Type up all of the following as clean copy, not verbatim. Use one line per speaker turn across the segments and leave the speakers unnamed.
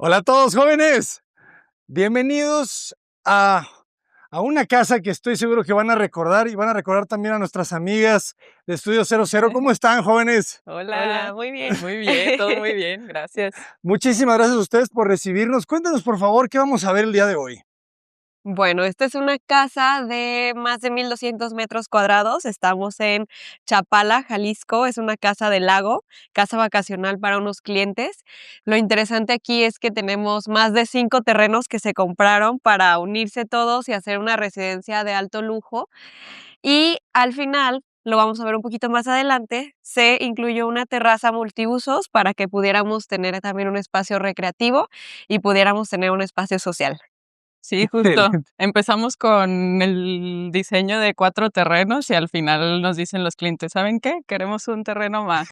Hola a todos, jóvenes. Bienvenidos a, a una casa que estoy seguro que van a recordar y van a recordar también a nuestras amigas de Estudio 00. ¿Cómo están, jóvenes?
Hola, muy bien, todo muy bien, gracias.
Muchísimas gracias a ustedes por recibirnos. Cuéntanos, por favor, qué vamos a ver el día de hoy.
Bueno, esta es una casa de más de 1,200 metros cuadrados. Estamos en Chapala, Jalisco. Es una casa de lago, casa vacacional para unos clientes. Lo interesante aquí es que tenemos más de 5 terrenos que se compraron para unirse todos y hacer una residencia de alto lujo. Y al final, lo vamos a ver un poquito más adelante, se incluyó una terraza multiusos para que pudiéramos tener también un espacio recreativo y pudiéramos tener un espacio social. Sí, justo.
Excelente.
Empezamos con el diseño de 4 terrenos y al final nos dicen los clientes, ¿saben qué? Queremos un terreno más.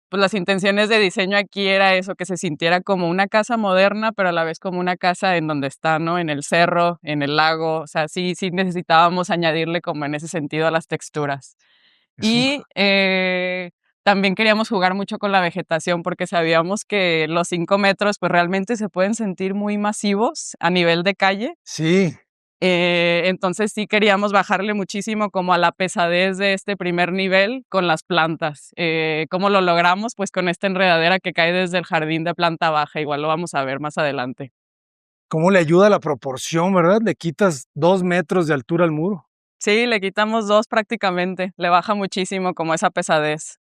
Pues las intenciones de diseño aquí era eso, que se sintiera como una casa moderna, pero a la vez como una casa en donde está, ¿no? En el cerro, en el lago, o sea, sí necesitábamos añadirle como en ese sentido a las texturas.
Es un-
Y también queríamos jugar mucho con la vegetación porque sabíamos que los 5 metros pues realmente se pueden sentir muy masivos a nivel de calle.
Sí,
Entonces sí queríamos bajarle muchísimo como a la pesadez de este primer nivel con las plantas. ¿Cómo lo logramos? Pues con esta enredadera que cae desde el jardín de planta baja, igual lo vamos a ver más adelante.
cómo le ayuda la proporción, ¿verdad? Le quitas 2 metros de altura al muro.
Sí, le quitamos 2 prácticamente, le baja muchísimo como esa pesadez.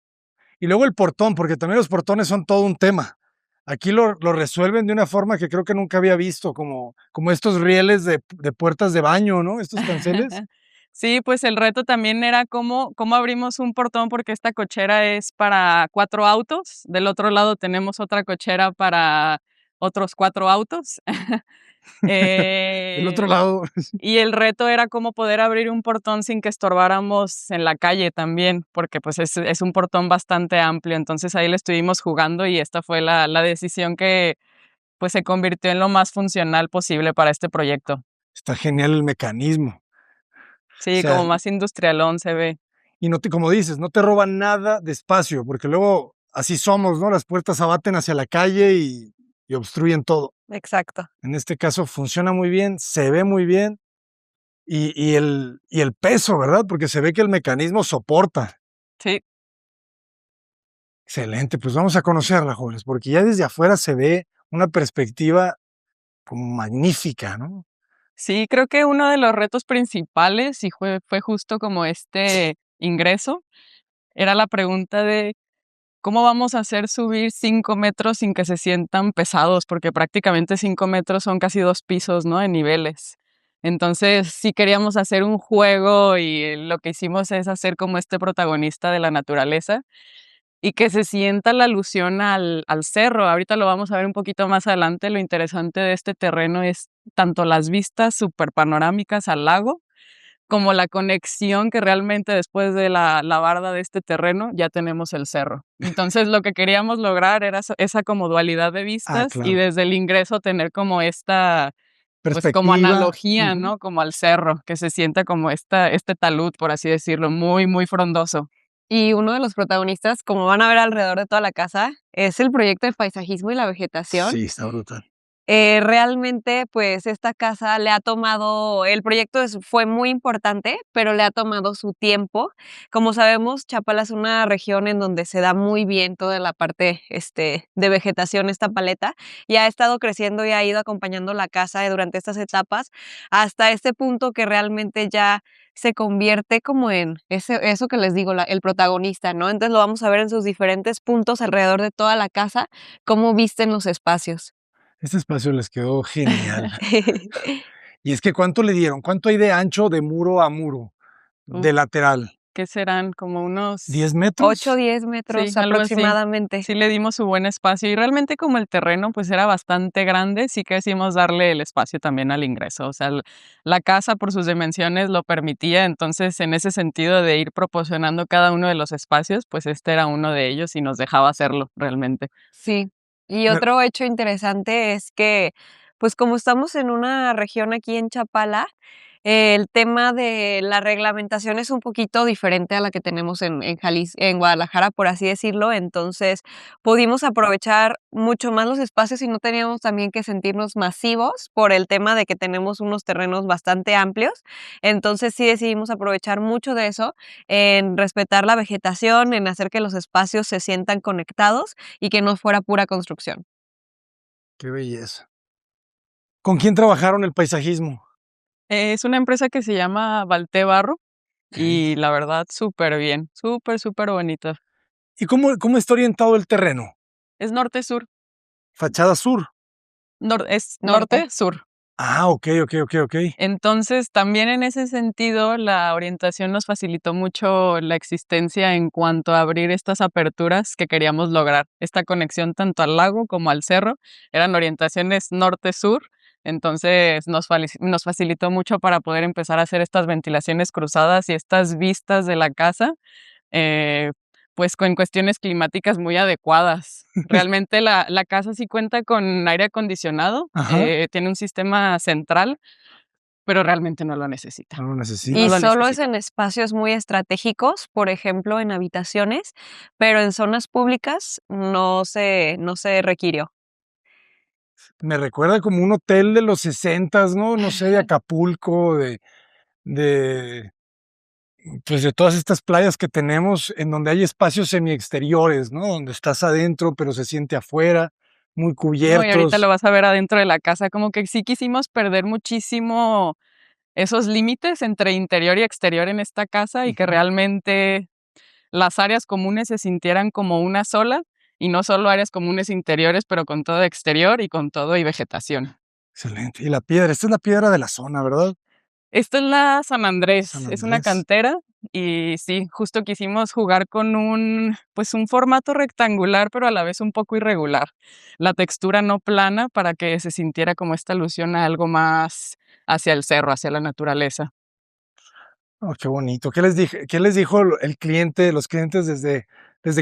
Y luego el portón, porque también los portones son todo un tema. Aquí lo resuelven de una forma que creo que nunca había visto, como estos rieles de puertas de baño, ¿no? Estos canceles.
Sí, pues el reto también era cómo abrimos un portón, porque esta cochera es para 4 autos, del otro lado tenemos otra cochera para otros 4 autos.
Del otro
Eh,
lado,
y el reto era cómo poder abrir un portón sin que estorbáramos en la calle también, porque pues es un portón bastante amplio, entonces ahí le estuvimos jugando y esta fue la decisión que pues se convirtió en lo más funcional posible para este proyecto.
está genial el mecanismo. O
Sí,
sea,
como más industrialón se ve.
y no te, como dices, no te roban nada de espacio, porque luego así somos, ¿no? Las puertas abaten hacia la calle y obstruyen todo.
Exacto.
En este caso funciona muy bien, se ve muy bien y el peso, ¿verdad? Porque se ve que el mecanismo soporta.
Sí,
Excelente, pues vamos a conocerla, jóvenes, porque ya desde afuera se ve una perspectiva como magnífica, ¿no?
sí, creo que uno de los retos principales, y fue justo como este ingreso, era la pregunta de cómo vamos a hacer subir 5 metros sin que se sientan pesados, porque prácticamente 5 metros son casi 2 pisos, ¿no? En niveles. Entonces, sí queríamos hacer un juego y lo que hicimos es hacer como este protagonista de la naturaleza y que se sienta la alusión al cerro. Ahorita lo vamos a ver un poquito más adelante. Lo interesante de este terreno es tanto las vistas súper panorámicas al lago, como la conexión que realmente después de la barda de este terreno ya tenemos el cerro. Entonces, lo que queríamos lograr era esa como dualidad de
Ah,
vistas y
claro.
desde el ingreso tener como esta, pues, como
Perspectiva.
analogía,
Ujú.
¿no? Como al cerro, que se sienta como este talud, por así decirlo, muy frondoso. Y uno de los protagonistas, como van a ver alrededor de toda la casa, es el proyecto de paisajismo y la vegetación.
Sí, está brutal.
Realmente, pues, esta casa le ha tomado el proyecto fue muy importante, pero le ha tomado su tiempo. Como sabemos, Chapala es una región en donde se da muy bien toda la parte, de vegetación, esta paleta, y ha estado creciendo y ha ido acompañando la casa durante estas etapas, hasta este punto que realmente ya se convierte como en eso que les digo, el protagonista, ¿no? Entonces, lo vamos a ver en sus diferentes puntos alrededor de toda la casa, cómo visten los espacios.
Este espacio les quedó genial. Y es que, ¿cuánto le dieron? ¿Cuánto hay de ancho de muro a muro,
Uf,
de lateral?
¿qué serán? Como unos
¿10 metros?
8, 10
Sí.
metros
Sí.
algo así. aproximadamente. Sí le dimos su buen espacio y realmente como el terreno, pues, era bastante grande, sí quisimos darle el espacio también al ingreso. O sea, la casa por sus dimensiones lo permitía, entonces, en ese sentido de ir proporcionando cada uno de los espacios, pues, este era uno de ellos y nos dejaba hacerlo realmente.
Sí.
Y
Me
otro hecho interesante es que
Pues como estamos en una región aquí en Chapala, el tema de la reglamentación es un poquito diferente a la que tenemos en Guadalajara, por así decirlo. Entonces, pudimos aprovechar mucho más los espacios y no teníamos también que sentirnos masivos por el tema de que tenemos unos terrenos bastante amplios. Entonces, sí decidimos aprovechar mucho de eso, en respetar la vegetación, en hacer que los espacios se sientan conectados y que no fuera pura construcción.
Qué belleza. ¿Con quién trabajaron el paisajismo?
Es una empresa que se llama Valté Barro
Okey.
y la verdad súper bien, súper, súper bonita.
¿Y cómo está orientado el terreno?
Es norte-sur,
Fachada sur.
es
Norte.
norte-sur.
Ah, okey, okey, okey, okey.
Entonces, también en ese sentido, la orientación nos facilitó mucho la existencia en cuanto a abrir estas aperturas que queríamos lograr. Esta conexión tanto al lago como al cerro, eran orientaciones norte-sur, entonces nos facilitó mucho para poder empezar a hacer estas ventilaciones cruzadas y estas vistas de la casa, eh, pues, con cuestiones climáticas muy adecuadas. Realmente la casa sí cuenta con aire acondicionado,
Ajá.
tiene un sistema central, pero realmente no lo necesita,
No lo
no
Y
necesita.
lo
solo es
necesita.
en espacios muy estratégicos, por ejemplo, en habitaciones, pero en zonas públicas no se requirió.
Me recuerda como un hotel de los 60, ¿no? No sé, de Acapulco, de, pues, de todas estas playas que tenemos en donde hay espacios semiexteriores, ¿no? Donde estás adentro, pero se siente afuera, muy
No, y ahorita lo
cubiertos.
vas a ver adentro de la casa, como que sí quisimos perder muchísimo esos límites entre interior y exterior en esta casa, y que
Ujú.
realmente las áreas comunes se sintieran como una sola, y no solo áreas comunes interiores, pero con todo exterior y con todo y vegetación.
Excelente. Y la piedra, esta es la piedra de la zona, ¿verdad?
Esta es la San
San
Andrés, es una
Andrés.
cantera y sí, justo quisimos jugar con pues un formato rectangular, pero a la vez un poco irregular. La textura no plana para que se sintiera como esta alusión a algo más hacia el cerro, hacia la naturaleza.
Oh, qué bonito. ¿Qué les dijo el cliente, los clientes desde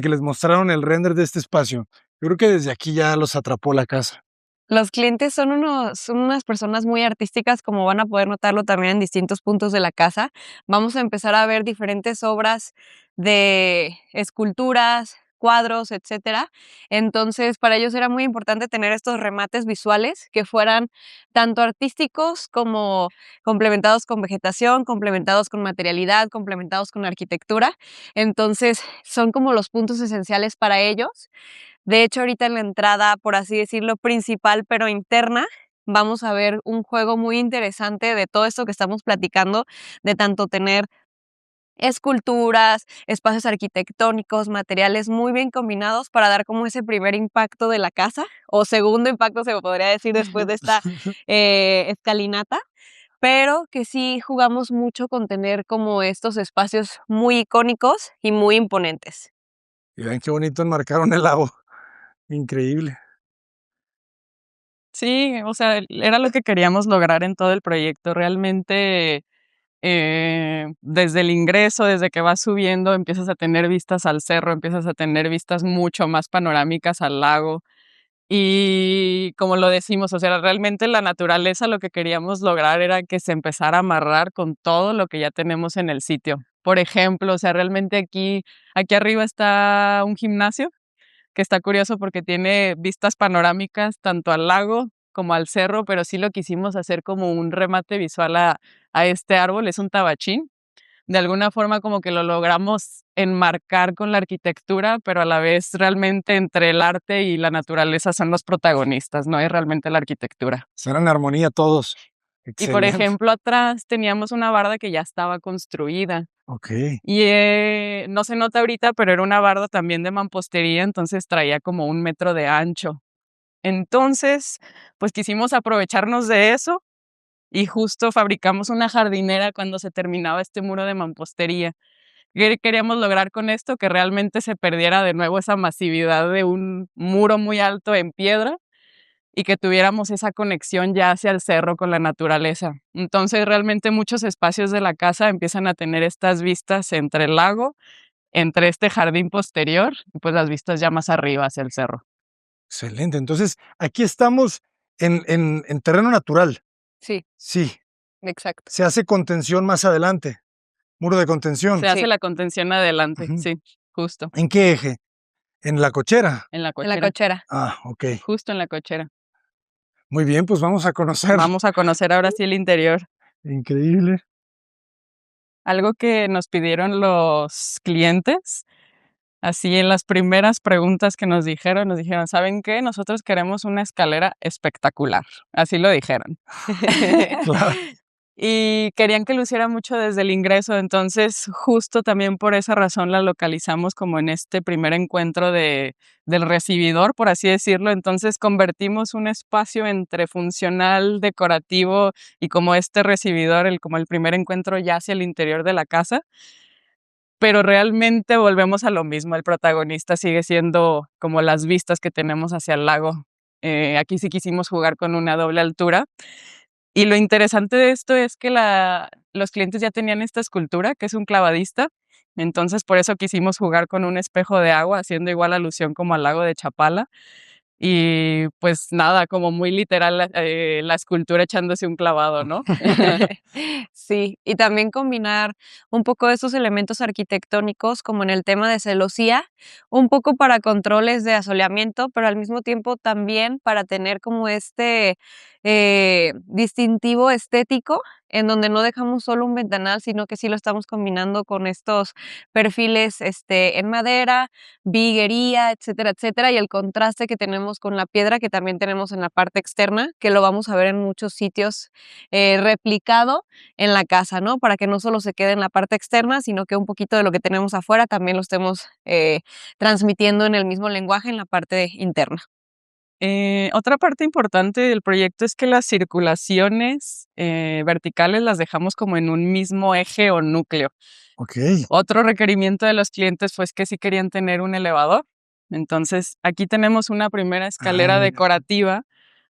que les mostraron el render de este espacio? Yo creo que desde aquí ya los atrapó la casa.
Los clientes son unas personas muy artísticas, como van a poder notarlo también en distintos puntos de la casa. Vamos a empezar a ver diferentes obras de esculturas, cuadros, etcétera. Entonces, para ellos era muy importante tener estos remates visuales que fueran tanto artísticos como complementados con vegetación, complementados con materialidad, complementados con arquitectura. Entonces, son como los puntos esenciales para ellos. De hecho, ahorita en la entrada, por así decirlo, principal, pero interna, vamos a ver un juego muy interesante de todo esto que estamos platicando, de tanto tener esculturas, espacios arquitectónicos, materiales muy bien combinados para dar como ese primer impacto de la casa, o segundo impacto, se podría decir, después de esta, escalinata, pero que sí jugamos mucho con tener como estos espacios muy icónicos y muy imponentes.
Y vean qué bonito enmarcaron el lago. Increíble.
Sí, o sea, era lo que queríamos lograr en todo el proyecto. Realmente, desde el ingreso, desde que vas subiendo, empiezas a tener vistas al cerro, empiezas a tener vistas mucho más panorámicas al lago. Y como lo decimos, o sea, realmente la naturaleza lo que queríamos lograr era que se empezara a amarrar con todo lo que ya tenemos en el sitio. Por ejemplo, o sea, realmente aquí arriba está un gimnasio que está curioso porque tiene vistas panorámicas tanto al lago como al cerro, pero sí lo quisimos hacer como un remate visual a este árbol, es un tabachín. De alguna forma como que lo logramos enmarcar con la arquitectura, pero a la vez realmente entre el arte y la naturaleza son los protagonistas, no es realmente la arquitectura.
Están en armonía todos.
Y por
Excelente.
ejemplo, atrás teníamos una barda que ya estaba construida
Okey.
y, no se nota ahorita, pero era una barda también de mampostería, entonces traía como 1 metro de ancho. Entonces, pues quisimos aprovecharnos de eso y justo fabricamos una jardinera cuando se terminaba este muro de mampostería. ¿Qué queríamos lograr con esto? Que realmente se perdiera de nuevo esa masividad de un muro muy alto en piedra y que tuviéramos esa conexión ya hacia el cerro con la naturaleza. Entonces, realmente muchos espacios de la casa empiezan a tener estas vistas entre el lago, entre este jardín posterior y pues las vistas ya más arriba hacia el cerro.
Excelente. Entonces, aquí estamos en terreno natural.
Sí,
Sí,
exacto.
se hace contención más adelante, muro de contención.
Se hace
Sí.
la contención adelante,
Ujú.
sí, justo,
¿En qué eje? ¿En la cochera?
en la
En la
cochera,
cochera.
Ah, okey.
justo en la cochera.
Muy bien, pues vamos a conocer.
Vamos a conocer ahora sí el interior.
Increíble.
Algo que nos pidieron los clientes, así en las primeras preguntas que nos dijeron: "¿Saben qué? Nosotros queremos una escalera espectacular", así lo dijeron.
Claro.
Y querían que luciera mucho desde el ingreso, entonces, justo también por esa razón la localizamos como en este primer encuentro del recibidor, por así decirlo. Entonces, convertimos un espacio entre funcional, decorativo y como este recibidor, como el primer encuentro ya hacia el interior de la casa. Pero realmente volvemos a lo mismo, el protagonista sigue siendo como las vistas que tenemos hacia el lago. Aquí sí quisimos jugar con una doble altura. Y lo interesante de esto es que los clientes ya tenían esta escultura, que es un clavadista, entonces por eso quisimos jugar con un espejo de agua, haciendo igual alusión como al lago de Chapala. Y pues nada, como muy literal la escultura echándose un clavado, ¿no?
Sí, y también combinar un poco de esos elementos arquitectónicos, como en el tema de celosía, un poco para controles de asoleamiento, pero al mismo tiempo también para tener como este distintivo estético, en donde no dejamos solo un ventanal, sino que sí lo estamos combinando con estos perfiles en madera, viguería, etcétera, etcétera, y el contraste que tenemos con la piedra que también tenemos en la parte externa, que lo vamos a ver en muchos sitios replicado en la casa, ¿no? Para que no solo se quede en la parte externa, sino que un poquito de lo que tenemos afuera también lo estemos transmitiendo en el mismo lenguaje en la parte interna.
Otra parte importante del proyecto es que las circulaciones verticales las dejamos como en un mismo eje o núcleo.
Okey.
Otro requerimiento de los clientes fue que sí querían tener un elevador. Entonces, aquí tenemos una primera
Ah,
escalera
mira.
decorativa,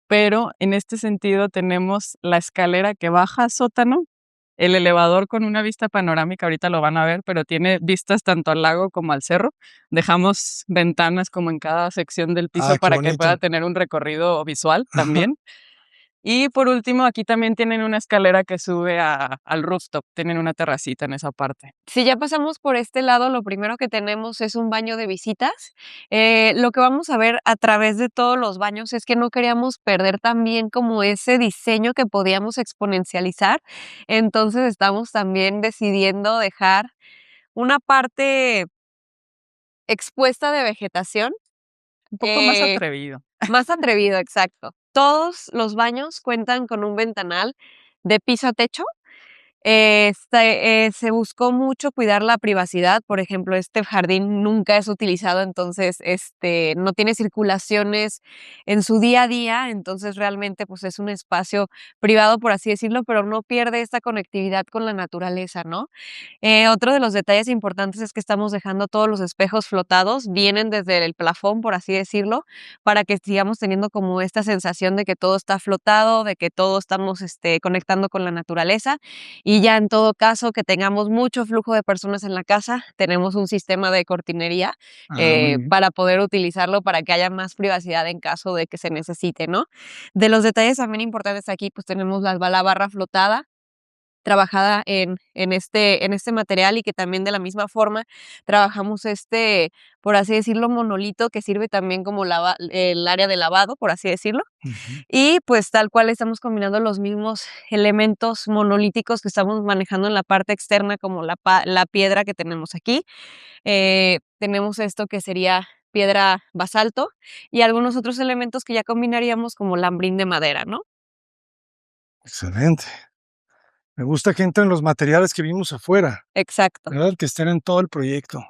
pero en este sentido tenemos la escalera que baja a sótano, el elevador con una vista panorámica, ahorita lo van a ver, pero tiene vistas tanto al lago como al cerro. Dejamos ventanas como en cada sección del piso
Ah, qué
para que pueda
bonito.
tener un recorrido visual
Ajá.
también. Y por último, aquí también tienen una escalera que sube al rooftop, tienen una terracita en esa parte.
Si ya pasamos por este lado, lo primero que tenemos es un baño de visitas. Lo que vamos a ver a través de todos los baños es que no queríamos perder también como ese diseño que podíamos exponencializar. Entonces estamos también decidiendo dejar una parte expuesta de vegetación.
Un poco más
eh,
atrevido.
Más atrevido, exacto. Todos los baños cuentan con un ventanal de piso a techo. Se buscó mucho cuidar la privacidad, por ejemplo, este jardín nunca es utilizado, entonces, no tiene circulaciones en su día a día, entonces realmente, pues, es un espacio privado, por así decirlo, pero no pierde esta conectividad con la naturaleza, ¿no? Otro de los detalles importantes es que estamos dejando todos los espejos flotados, vienen desde el plafón, por así decirlo, para que sigamos teniendo como esta sensación de que todo está flotado, de que todo estamos, conectando con la naturaleza. Y ya en todo caso que tengamos mucho flujo de personas en la casa, tenemos un sistema de cortinería,
Ah, muy bien.
para poder utilizarlo para que haya más privacidad en caso de que se necesite, ¿no? De los detalles también importantes aquí, pues tenemos la barra flotada, trabajada en este material y que también de la misma forma trabajamos por así decirlo, monolito que sirve también como el área de lavado, por así decirlo.
Ujú.
Y pues tal cual estamos combinando los mismos elementos monolíticos que estamos manejando en la parte externa, como la piedra que tenemos aquí. Tenemos esto que sería piedra basalto y algunos otros elementos que ya combinaríamos como lambrín de madera, ¿no?
Excelente. Me gusta que entren los materiales que vimos afuera,
Exacto.
¿verdad? Que estén en todo el proyecto.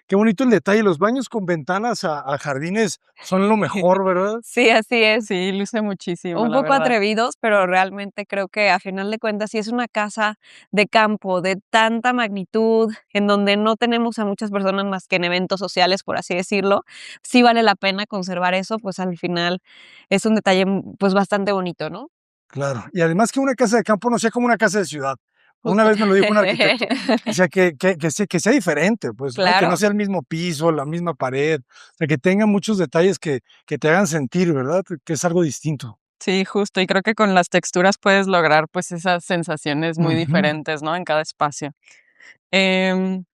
Qué bonito el detalle, los baños con ventanas a jardines son lo mejor, ¿verdad?
Sí, así es.
Sí, luce muchísimo,
Un
la
poco
verdad.
atrevidos, pero realmente creo que a final de cuentas, si es una casa de campo de tanta magnitud, en donde no tenemos a muchas personas más que en eventos sociales, por así decirlo, sí vale la pena conservar eso, pues al final es un detalle, pues bastante bonito, ¿no?
Claro. Y además que una casa de campo no sea como una casa de ciudad. Una
Justo.
vez me lo dijo un arquitecto, o sea, que sea diferente, pues, ¿no? Que no
Claro.
sea el mismo piso, la misma pared, o sea, que tenga muchos detalles que te hagan sentir, ¿verdad? Que es algo distinto.
Sí, justo, y creo que con las texturas puedes lograr, pues, esas sensaciones muy
Ujú.
diferentes, ¿no?, en cada espacio.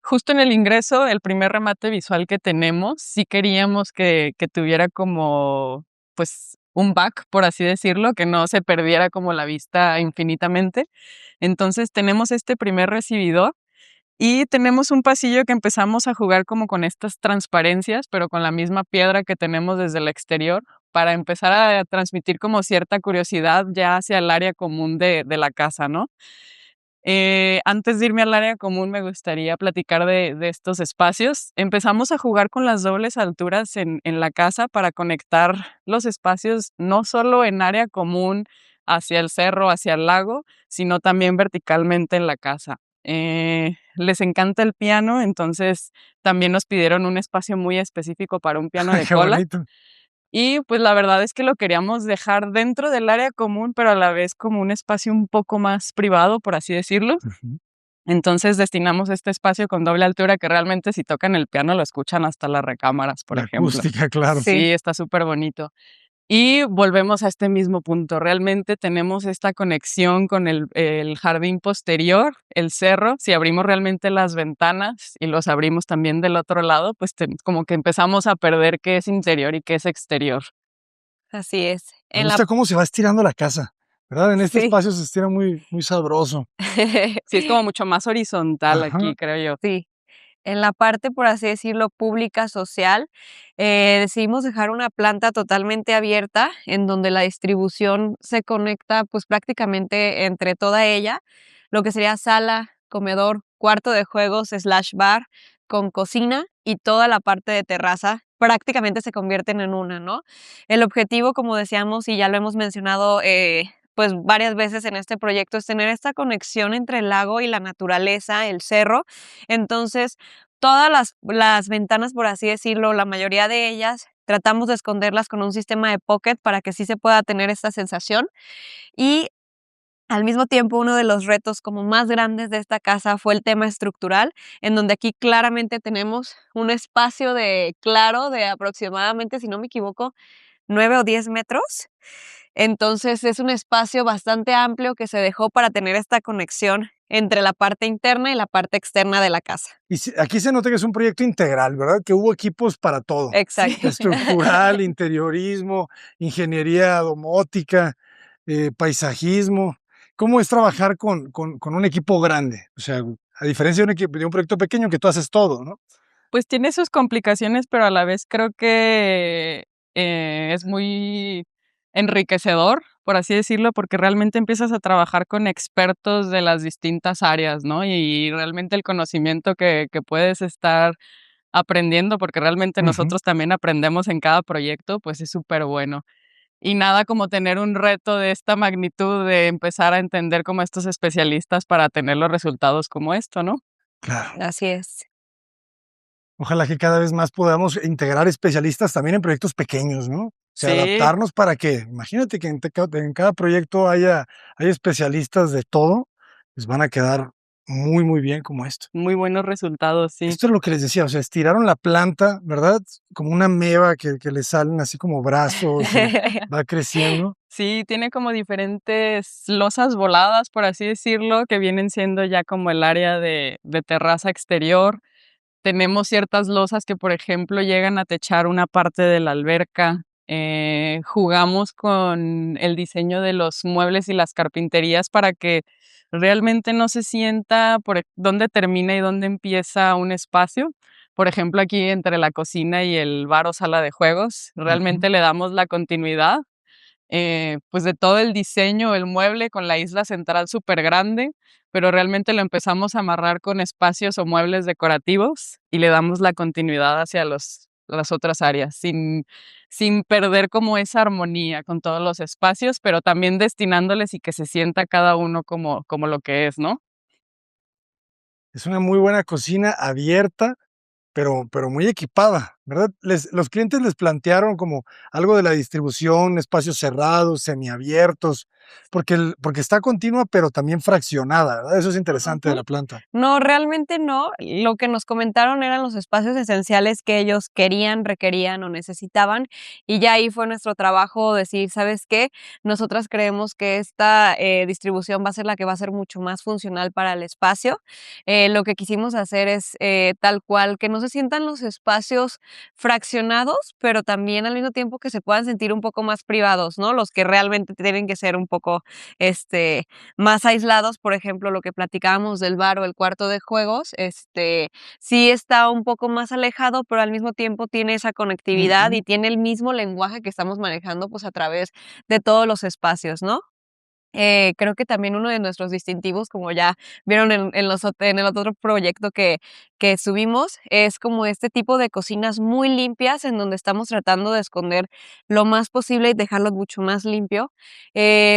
Justo en el ingreso, el primer remate visual que tenemos, sí queríamos que tuviera como, pues, un back, por así decirlo, que no se perdiera como la vista infinitamente. Entonces, tenemos este primer recibidor y tenemos un pasillo que empezamos a jugar como con estas transparencias, pero con la misma piedra que tenemos desde el exterior, para empezar a transmitir como cierta curiosidad ya hacia el área común de la casa, ¿no? Antes de irme al área común, me gustaría platicar de estos espacios. Empezamos a jugar con las dobles alturas en la casa para conectar los espacios, no solo en área común hacia el cerro, hacia el lago, sino también verticalmente en la casa. Les encanta el piano, entonces también nos pidieron un espacio muy específico para un piano de
Qué
cola.
bonito.
Y, pues, la verdad es que lo queríamos dejar dentro del área común, pero a la vez como un espacio un poco más privado, por así decirlo.
Ujú.
Entonces, destinamos este espacio con doble altura que realmente si tocan el piano lo escuchan hasta las recámaras, por
La
ejemplo.
acústica, claro.
Sí.
Sí, está súper bonito. Y volvemos a este mismo punto. Realmente tenemos esta conexión con el jardín posterior, el cerro. Si abrimos realmente las ventanas y los abrimos también del otro lado, pues como que empezamos a perder qué es interior y qué es exterior.
Así es.
Me
En la
gusta cómo se va estirando la casa, ¿verdad? En este
Sí.
espacio se estira muy, muy sabroso.
Sí, es como mucho más horizontal
Ajá.
aquí, creo yo.
Sí. En la parte, por así decirlo, pública, social, decidimos dejar una planta totalmente abierta, en donde la distribución se conecta, pues, prácticamente entre toda ella, lo que sería sala, comedor, cuarto de juegos slash bar, con cocina y toda la parte de terraza, prácticamente se convierten en una, ¿no? El objetivo, como decíamos, y ya lo hemos mencionado, pues, varias veces en este proyecto, es tener esta conexión entre el lago y la naturaleza, el cerro. Entonces, todas las ventanas, por así decirlo, la mayoría de ellas, tratamos de esconderlas con un sistema de pocket para que sí se pueda tener esta sensación. Y al mismo tiempo, uno de los retos como más grandes de esta casa fue el tema estructural, en donde aquí claramente tenemos un espacio de claro de aproximadamente, si no me equivoco, 9 o 10 metros. Entonces, es un espacio bastante amplio que se dejó para tener esta conexión entre la parte interna y la parte externa de la casa.
Y aquí se nota que es un proyecto integral, ¿verdad? Que hubo equipos para todo.
Exacto.
Estructural, interiorismo, ingeniería domótica, paisajismo. ¿Cómo es trabajar con un equipo grande? O sea, a diferencia de un proyecto pequeño que tú haces todo, ¿no?
Pues tiene sus complicaciones, pero a la vez creo que, es muy enriquecedor, por así decirlo, porque realmente empiezas a trabajar con expertos de las distintas áreas, ¿no? Y realmente el conocimiento que puedes estar aprendiendo, porque realmente
Ujú.
nosotros también aprendemos en cada proyecto, pues es súper bueno. Y nada como tener un reto de esta magnitud, de empezar a entender como estos especialistas para tener los resultados como esto, ¿no?
Claro.
Así es.
Ojalá que cada vez más podamos integrar especialistas también en proyectos pequeños, ¿no? O sea,
Sí,
adaptarnos para que, imagínate que en cada proyecto hay especialistas de todo, pues van a quedar muy, muy bien como esto.
muy buenos resultados, sí.
Esto es lo que les decía, o sea, estiraron la planta, ¿verdad? Como una ameba que le salen así como brazos y va creciendo.
Sí, tiene como diferentes losas voladas, por así decirlo, que vienen siendo ya como el área de terraza exterior. Tenemos ciertas losas que, por ejemplo, llegan a techar una parte de la alberca. Jugamos con el diseño de los muebles y las carpinterías para que realmente no se sienta dónde termina y dónde empieza un espacio. Por ejemplo, aquí entre la cocina y el bar o sala de juegos,
Ujú.
realmente le damos la continuidad, pues, de todo el diseño, el mueble con la isla central súper grande, pero realmente lo empezamos a amarrar con espacios o muebles decorativos y le damos la continuidad hacia las otras áreas, sin perder como esa armonía con todos los espacios, pero también destinándoles y que se sienta cada uno como lo que es, ¿no?
Es una muy buena cocina abierta, pero muy equipada. ¿verdad? Los clientes les plantearon como algo de la distribución, espacios cerrados, semiabiertos, porque está continua, pero también fraccionada, ¿verdad? Eso es interesante de
Ujú.
la planta.
No, realmente no. Lo que nos comentaron eran los espacios esenciales que ellos querían, requerían o necesitaban, y ya ahí fue nuestro trabajo decir: "¿Sabes qué? Nosotras creemos que esta, distribución va a ser la que va a ser mucho más funcional para el espacio". Lo que quisimos hacer es, tal cual, que no se sientan los espacios fraccionados, pero también al mismo tiempo que se puedan sentir un poco más privados, ¿no? Los que realmente tienen que ser un poco, más aislados, por ejemplo, lo que platicábamos del bar o el cuarto de juegos, sí está un poco más alejado, pero al mismo tiempo tiene esa conectividad
Ujú.
y tiene el mismo lenguaje que estamos manejando, pues, a través de todos los espacios, ¿no? Creo que también uno de nuestros distintivos, como ya vieron en el otro proyecto que subimos, es como este tipo de cocinas muy limpias, en donde estamos tratando de esconder lo más posible y dejarlo mucho más limpio.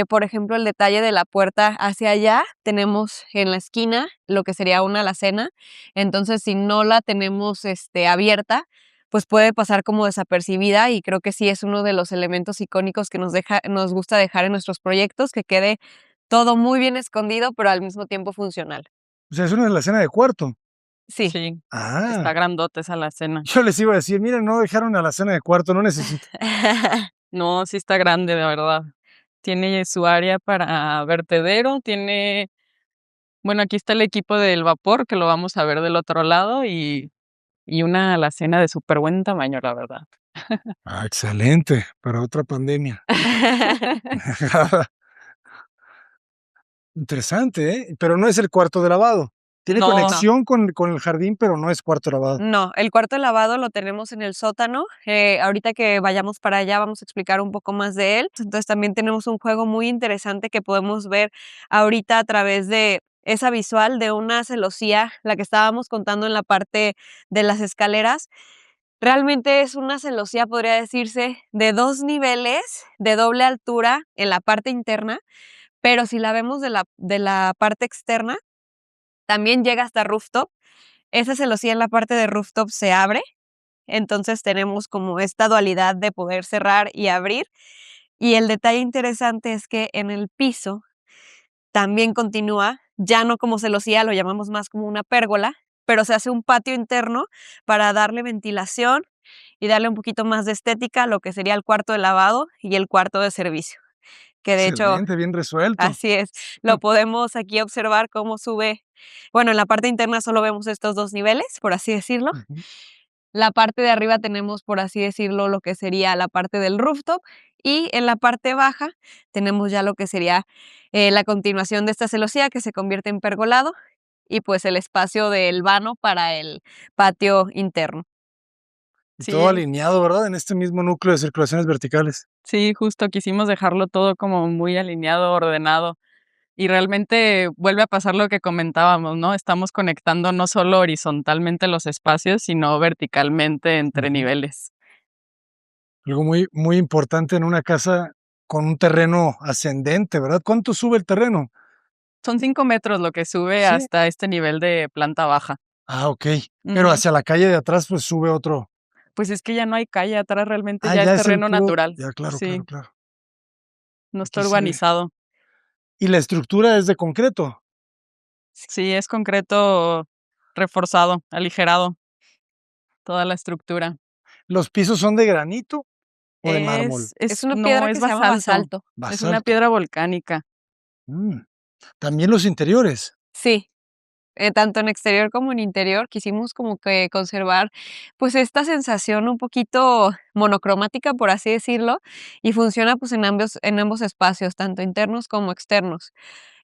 Por ejemplo, el detalle de la puerta hacia allá, tenemos en la esquina lo que sería una alacena, entonces, si no la tenemos, abierta, pues puede pasar como desapercibida y creo que sí es uno de los elementos icónicos que nos gusta dejar en nuestros proyectos, que quede todo muy bien escondido, pero al mismo tiempo funcional.
O sea, es una alacena de cuarto.
Sí.
Sí, está
Ah,
grandota esa alacena.
yo les iba a decir: "Miren, no dejaron alacena de cuarto, no necesito".
No, sí está grande, de verdad. Tiene su área para vertedero, tiene bueno, aquí está el equipo del vapor, que lo vamos a ver del otro lado, y una alacena de súper buen tamaño, la verdad.
Ah, excelente, para otra pandemia. Interesante, ¿eh? Pero no es el cuarto de lavado. Tiene
No,
No.
conexión con el jardín, pero no es cuarto de lavado.
No, el cuarto de lavado lo tenemos en el sótano. Ahorita que vayamos para allá vamos a explicar un poco más de él. Entonces también tenemos un juego muy interesante que podemos ver ahorita a través de esa visual de una celosía, la que estábamos contando en la parte de las escaleras. Realmente es una celosía, podría decirse, de 2 niveles, de doble altura en la parte interna, pero si la vemos de la parte externa, también llega hasta rooftop. Esa celosía en la parte de rooftop se abre, entonces tenemos como esta dualidad de poder cerrar y abrir. Y el detalle interesante es que en el piso también continúa, ya no como celosía, lo llamamos más como una pérgola, pero se hace un patio interno para darle ventilación y darle un poquito más de estética a lo que sería el cuarto de lavado y el cuarto de servicio, que de hecho
Excelente, bien resuelto.
así es, lo podemos aquí observar cómo sube. Bueno, en la parte interna solo vemos estos 2 niveles, por así decirlo.
Ujú.
La parte de arriba tenemos, por así decirlo, lo que sería la parte del rooftop y en la parte baja tenemos ya lo que sería, la continuación de esta celosía que se convierte en pergolado y, pues, el espacio del vano para el patio interno.
Y todo
sí,
alineado, ¿verdad? En este mismo núcleo de circulaciones verticales.
sí, justo quisimos dejarlo todo como muy alineado, ordenado. Y realmente vuelve a pasar lo que comentábamos, ¿no? Estamos conectando no solo horizontalmente los espacios, sino verticalmente entre
Ujú.
niveles.
Algo muy, muy importante en una casa con un terreno ascendente, ¿verdad? ¿Cuánto sube el terreno?
Son 5 metros lo que sube
Sí.
hasta este nivel de planta baja.
Ah, okey. Pero
Ujú.
hacia la calle de atrás, pues, sube otro.
Pues es que ya no hay calle atrás, realmente
Ah,
ya es
ya es el
terreno
puro
natural.
ya, claro, claro,
Sí,
claro.
no está
Aquí se ve.
urbanizado.
¿Y la estructura es de concreto?
Sí, es concreto reforzado, aligerado, toda la estructura.
¿Los pisos son de granito o de mármol?
Es una
No,
piedra
es
que se llama
basalto,
basalto.
es una
Basalto.
piedra volcánica.
Mm. ¿También los interiores?
Sí. Tanto en exterior como en interior, quisimos como que conservar, pues, esta sensación un poquito monocromática, por así decirlo, y funciona, pues, en ambos espacios, tanto internos como externos.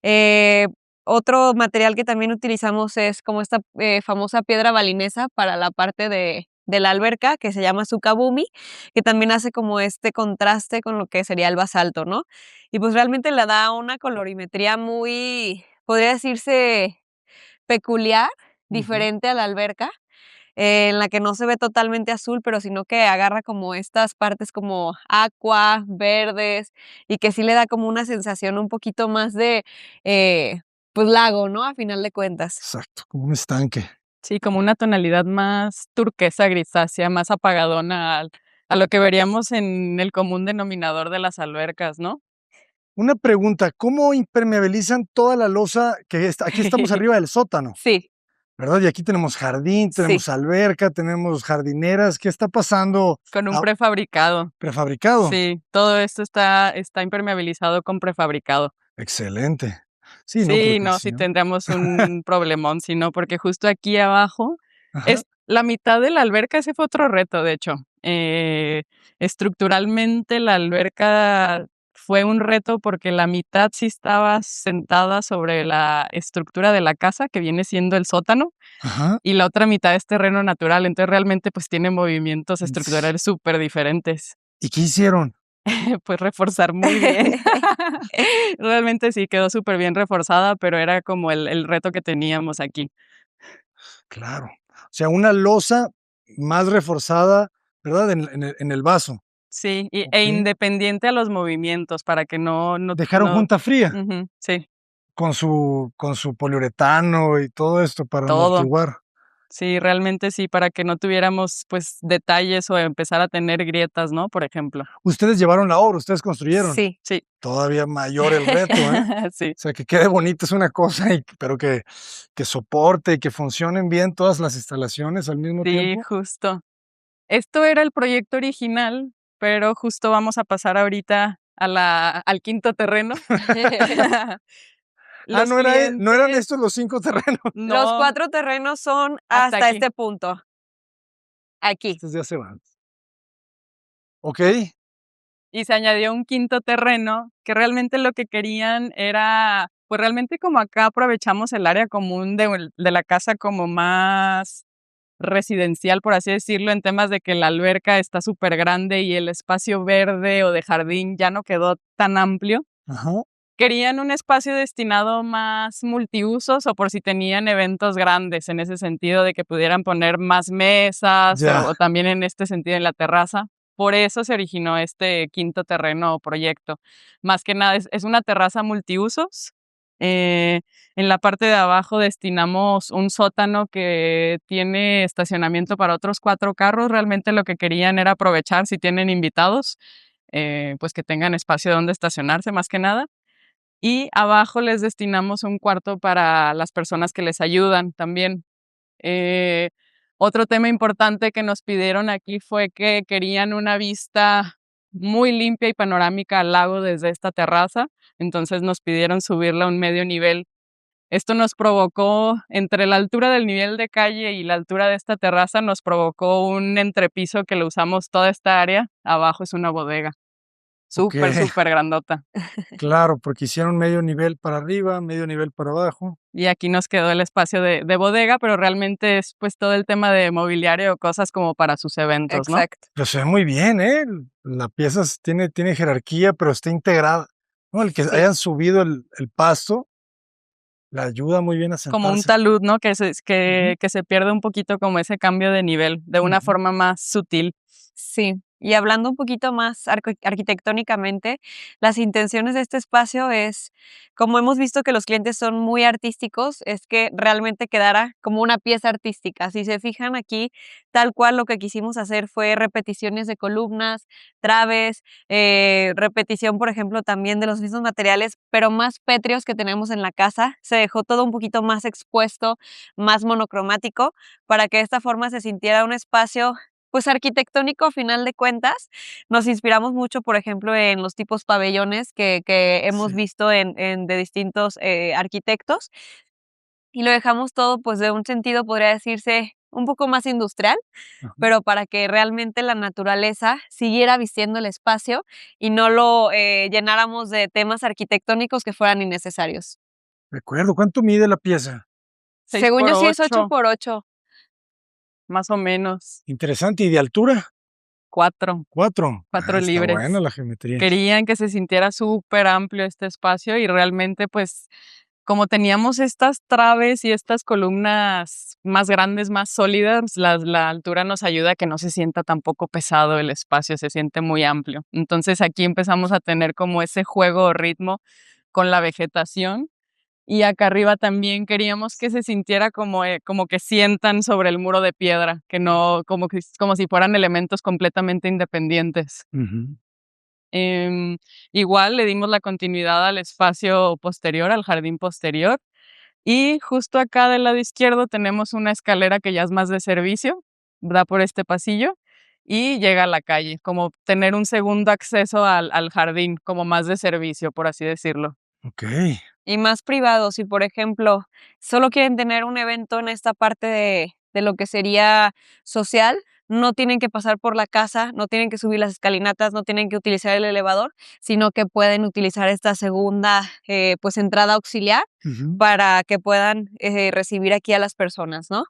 Eh, Otro material que también utilizamos es como esta, famosa piedra balinesa para la parte de la alberca, que se llama Sukabumi, que también hace como este contraste con lo que sería el basalto, ¿no? Y, pues, realmente le da una colorimetría muy, podría decirse peculiar,
Ujú.
diferente a la alberca, en la que no se ve totalmente azul, pero sino que agarra como estas partes como aqua, verdes, y que sí le da como una sensación un poquito más de, pues, lago, ¿no? A final de cuentas.
Exacto, como un estanque.
Sí, como una tonalidad más turquesa, grisácea, más apagadona a lo que veríamos en el común denominador de las albercas, ¿no?
Una pregunta, ¿cómo impermeabilizan toda la losa que aquí estamos arriba del sótano,
Sí,
¿verdad? Y aquí tenemos jardín,
sí.
tenemos alberca, tenemos jardineras. ¿Qué está pasando?
Con un
Ah,
prefabricado.
prefabricado.
Sí, todo esto está impermeabilizado con prefabricado.
Excelente. Sí, no,
Sí,
porque
no,
si
sí
no.
tendríamos un problemón, si no, porque justo aquí abajo
Ajá,
es la mitad de la alberca, ese fue otro reto, de hecho. Estructuralmente la alberca fue un reto porque la mitad sí estaba sentada sobre la estructura de la casa, que viene siendo el sótano,
ajá.
y la otra mitad es terreno natural, entonces realmente pues tiene movimientos
Ts
estructurales súper diferentes.
¿Y qué hicieron?
Pues reforzar muy bien. Realmente sí, quedó súper bien reforzada, pero era como el reto que teníamos aquí.
Claro. O sea, una losa más reforzada, ¿verdad? En el vaso.
Sí, e
Okey.
independiente a los movimientos para que
Dejaron
no
junta fría
ujú, sí,
con su poliuretano y todo esto para
todo.
amortiguar.
Sí, realmente sí, para que no tuviéramos, pues, detalles o empezar a tener grietas, ¿no? Por ejemplo.
Ustedes llevaron la obra, ustedes construyeron.
Sí.
Sí.
Todavía mayor el reto, ¿eh?
Sí,
O sea, que quede bonito es una cosa, pero que soporte y que funcionen bien todas las instalaciones al mismo
sí,
tiempo.
justo. Esto era el proyecto original, pero justo vamos a pasar ahorita al quinto terreno.
Ah,
Los
no eran
clientes
estos los 5 terrenos.
Los
no,
4 terrenos son
hasta
hasta
aquí.
este punto, aquí.
Estos ya se van. Okey.
Y se añadió un quinto terreno, que realmente lo que querían era, pues, realmente como acá aprovechamos el área común de la casa como más residencial, por así decirlo, en temas de que la alberca está súper grande y el espacio verde o de jardín ya no quedó tan amplio.
Ajá.
Querían un espacio destinado más multiusos o por si tenían eventos grandes, en ese sentido de que pudieran poner más mesas
Ya.
o también en este sentido en la terraza. Por eso se originó este quinto terreno o proyecto. Más que nada es una terraza multiusos. Eh, en la parte de abajo destinamos un sótano que tiene estacionamiento para otros 4 carros. Realmente lo que querían era aprovechar si tienen invitados, pues que tengan espacio donde estacionarse más que nada. Y abajo les destinamos un cuarto para las personas que les ayudan también. Eh, Otro tema importante que nos pidieron aquí fue que querían una vista muy limpia y panorámica al lago desde esta terraza, entonces nos pidieron subirla a un medio nivel. Esto nos provocó, entre la altura del nivel de calle y la altura de esta terraza, nos provocó un entrepiso que lo usamos toda esta área. Abajo es una bodega, súper,
Okey.
súper grandota.
Claro, porque hicieron medio nivel para arriba, medio nivel para abajo.
Y aquí nos quedó el espacio de bodega, pero realmente es, pues, todo el tema de mobiliario, cosas como para sus eventos, ¿no?
Exacto.
Pero se ve muy bien, ¿eh? La pieza tiene jerarquía, pero está integrada, ¿no? El que
Sí,
hayan subido el pasto le ayuda muy bien a
Como un
sentarse.
talud, ¿no? Que se
Ujú,
que se pierde un poquito como ese cambio de nivel, de una
ujú.
forma más sutil.
sí. Y hablando un poquito más arquitectónicamente, las intenciones de este espacio es, como hemos visto que los clientes son muy artísticos, es que realmente quedara como una pieza artística. Si se fijan aquí, tal cual lo que quisimos hacer fue repeticiones de columnas, traves, repetición, por ejemplo, también de los mismos materiales, pero más pétreos que tenemos en la casa. Se dejó todo un poquito más expuesto, más monocromático, para que de esta forma se sintiera un espacio pues arquitectónico a final de cuentas. Nos inspiramos mucho, por ejemplo, en los tipos pabellones que hemos
Sí,
visto en de distintos, arquitectos, y lo dejamos todo, pues, de un sentido, podría decirse, un poco más industrial,
ajá.
pero para que realmente la naturaleza siguiera vistiendo el espacio y no lo, llenáramos de temas arquitectónicos que fueran innecesarios.
De acuerdo, ¿cuánto mide la pieza?
6
Según
por
yo, sí es 8
8
por 8.
más o menos,
Interesante, ¿y de altura?
4
4.
4
Está buena
libres.
la geometría.
Querían que se sintiera súper amplio este espacio y realmente, pues, como teníamos estas traves y estas columnas más grandes, más sólidas, la altura nos ayuda a que no se sienta tampoco pesado el espacio, se siente muy amplio. Entonces, aquí empezamos a tener como ese juego o ritmo con la vegetación Y acá arriba también queríamos que se sintiera como que sientan sobre el muro de piedra, que no, como si fueran elementos completamente independientes.
Ujú.
Igual le dimos la continuidad al espacio posterior, al jardín posterior. Y justo acá del lado izquierdo tenemos una escalera que ya es más de servicio, da por este pasillo y llega a la calle, como tener un segundo acceso al jardín, como más de servicio, por así decirlo.
Okey.
Y más privado, si por ejemplo, solo quieren tener un evento en esta parte de lo que sería social, no tienen que pasar por la casa, no tienen que subir las escalinatas, no tienen que utilizar el elevador, sino que pueden utilizar esta segunda, pues, entrada auxiliar
Ujú.
para que puedan, recibir aquí a las personas, ¿no?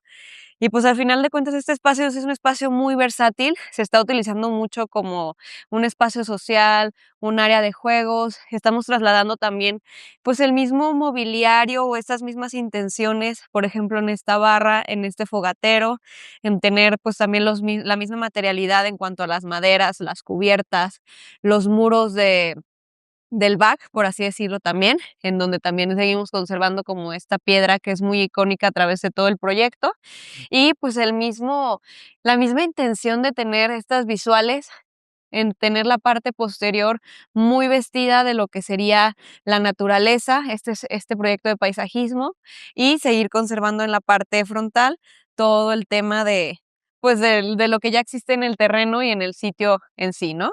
Y pues al final de cuentas este espacio es un espacio muy versátil, se está utilizando mucho como un espacio social, un área de juegos, estamos trasladando también pues el mismo mobiliario o estas mismas intenciones, por ejemplo, en esta barra, en este fogatero, en tener pues también la misma materialidad en cuanto a las maderas, las cubiertas, los muros del back, por así decirlo también, en donde también seguimos conservando como esta piedra que es muy icónica a través de todo el proyecto. Y pues la misma intención de tener estas visuales, en tener la parte posterior muy vestida de lo que sería la naturaleza, este proyecto de paisajismo, y seguir conservando en la parte frontal todo el tema pues, de lo que ya existe en el terreno y en el sitio en sí, ¿no?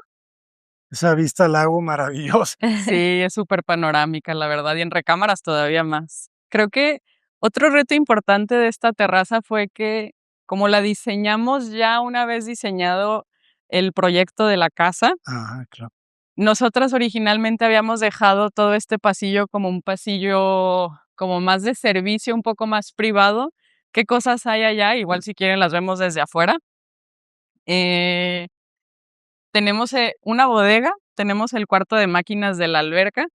Esa vista al lago maravillosa.
Sí, es súper panorámica, la verdad, y en recámaras todavía más. Creo que otro reto importante de esta terraza fue que, como la diseñamos ya una vez diseñado el proyecto de la casa,
Ajá, claro.
nosotras originalmente habíamos dejado todo este pasillo como un pasillo como más de servicio, un poco más privado. ¿Qué cosas hay allá? Igual si quieren las vemos desde afuera. Eh, Tenemos, una bodega, tenemos el cuarto de máquinas de la alberca,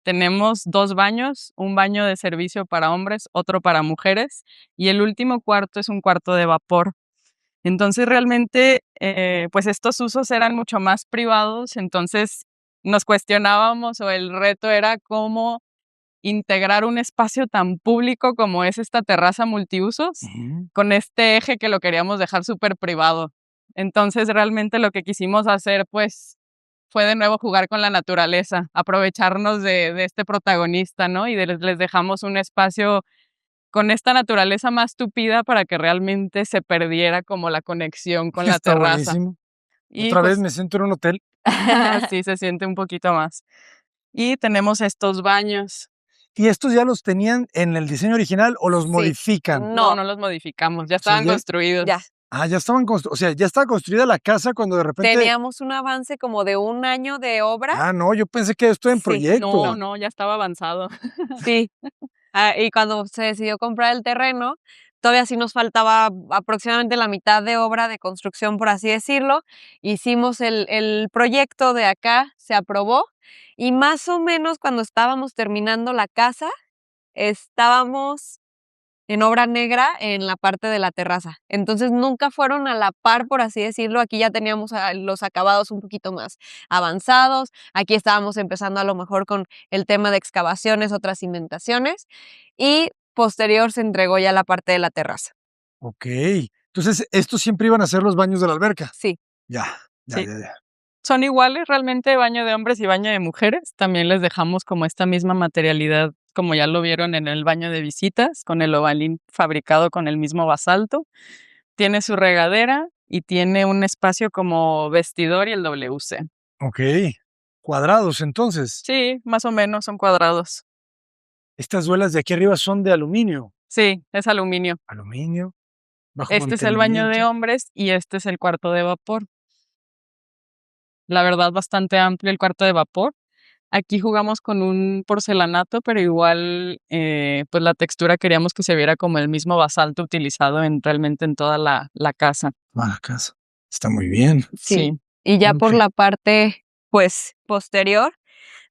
tenemos 2 baños, un baño de servicio para hombres, otro para mujeres, y el último cuarto es un cuarto de vapor. Entonces, realmente, pues, estos usos eran mucho más privados, entonces nos cuestionábamos, o el reto era cómo integrar un espacio tan público como es esta terraza multiusos,
Ujú.
con este eje que lo queríamos dejar súper privado. Entonces, realmente lo que quisimos hacer, pues, fue de nuevo jugar con la naturaleza, aprovecharnos de este protagonista, ¿no? Y les dejamos un espacio con esta naturaleza más tupida para que realmente se perdiera como la conexión con la
Está
terraza.
buenísimo.
Y,
Otra vez
pues
me siento en un hotel.
sí, se siente un poquito más. Y tenemos estos baños.
¿Y estos ya los tenían en el diseño original o los
Sí.
modifican?
No,
No,
no los modificamos, ya
O sea,
estaban
ya
ya.
construidos.
ya estaban o sea, ya estaba construida la casa cuando de repente
Teníamos un avance como de 1 año de obra.
no, yo pensé que esto en
Sí,
proyecto.
No,
no,
no, ya estaba avanzado.
sí. Y cuando se decidió comprar el terreno, todavía sí nos faltaba aproximadamente la mitad de obra de construcción, por así decirlo. Hicimos el proyecto de acá, se aprobó, y más o menos cuando estábamos terminando la casa, estábamos en obra negra en la parte de la terraza. Entonces, nunca fueron a la par, por así decirlo. Aquí ya teníamos los acabados un poquito más avanzados. Aquí estábamos empezando a lo mejor con el tema de excavaciones, otras cimentaciones, y posterior se entregó ya la parte de la terraza.
Okey. Entonces, estos siempre iban a ser los baños de la alberca.
Sí,
Ya, ya,
Sí,
ya, ya.
son iguales realmente baño de hombres y baño de mujeres. También les dejamos como esta misma materialidad, como ya lo vieron en el baño de visitas, con el ovalín fabricado con el mismo basalto. Tiene su regadera y tiene un espacio como vestidor y el WC.
Okey. Cuadrados, entonces.
Sí, más o menos son cuadrados.
Estas duelas de aquí arriba son de aluminio.
Sí, es aluminio.
Aluminio, bajo
Este es el baño de
mantenimiento.
hombres y este es el cuarto de vapor. La verdad, bastante amplio el cuarto de vapor. Aquí jugamos con un porcelanato, pero igual, pues la textura queríamos que se viera como el mismo basalto utilizado realmente en toda la casa.
La casa. Está muy bien.
sí.
Sí,
Y ya por
Okey.
la parte, pues, posterior,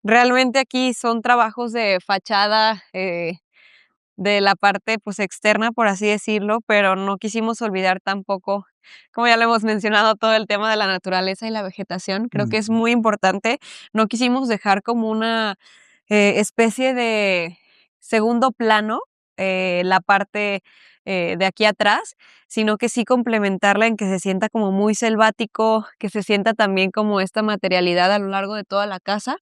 realmente aquí son trabajos de fachada, de la parte, pues, externa, por así decirlo, pero no quisimos olvidar tampoco, como ya lo hemos mencionado, todo el tema de la naturaleza y la vegetación. Creo que es
Ujú.
muy importante. No quisimos dejar como una, especie de segundo plano la parte de aquí atrás, sino que sí complementarla en que se sienta como muy selvático, que se sienta también como esta materialidad a lo largo de toda la casa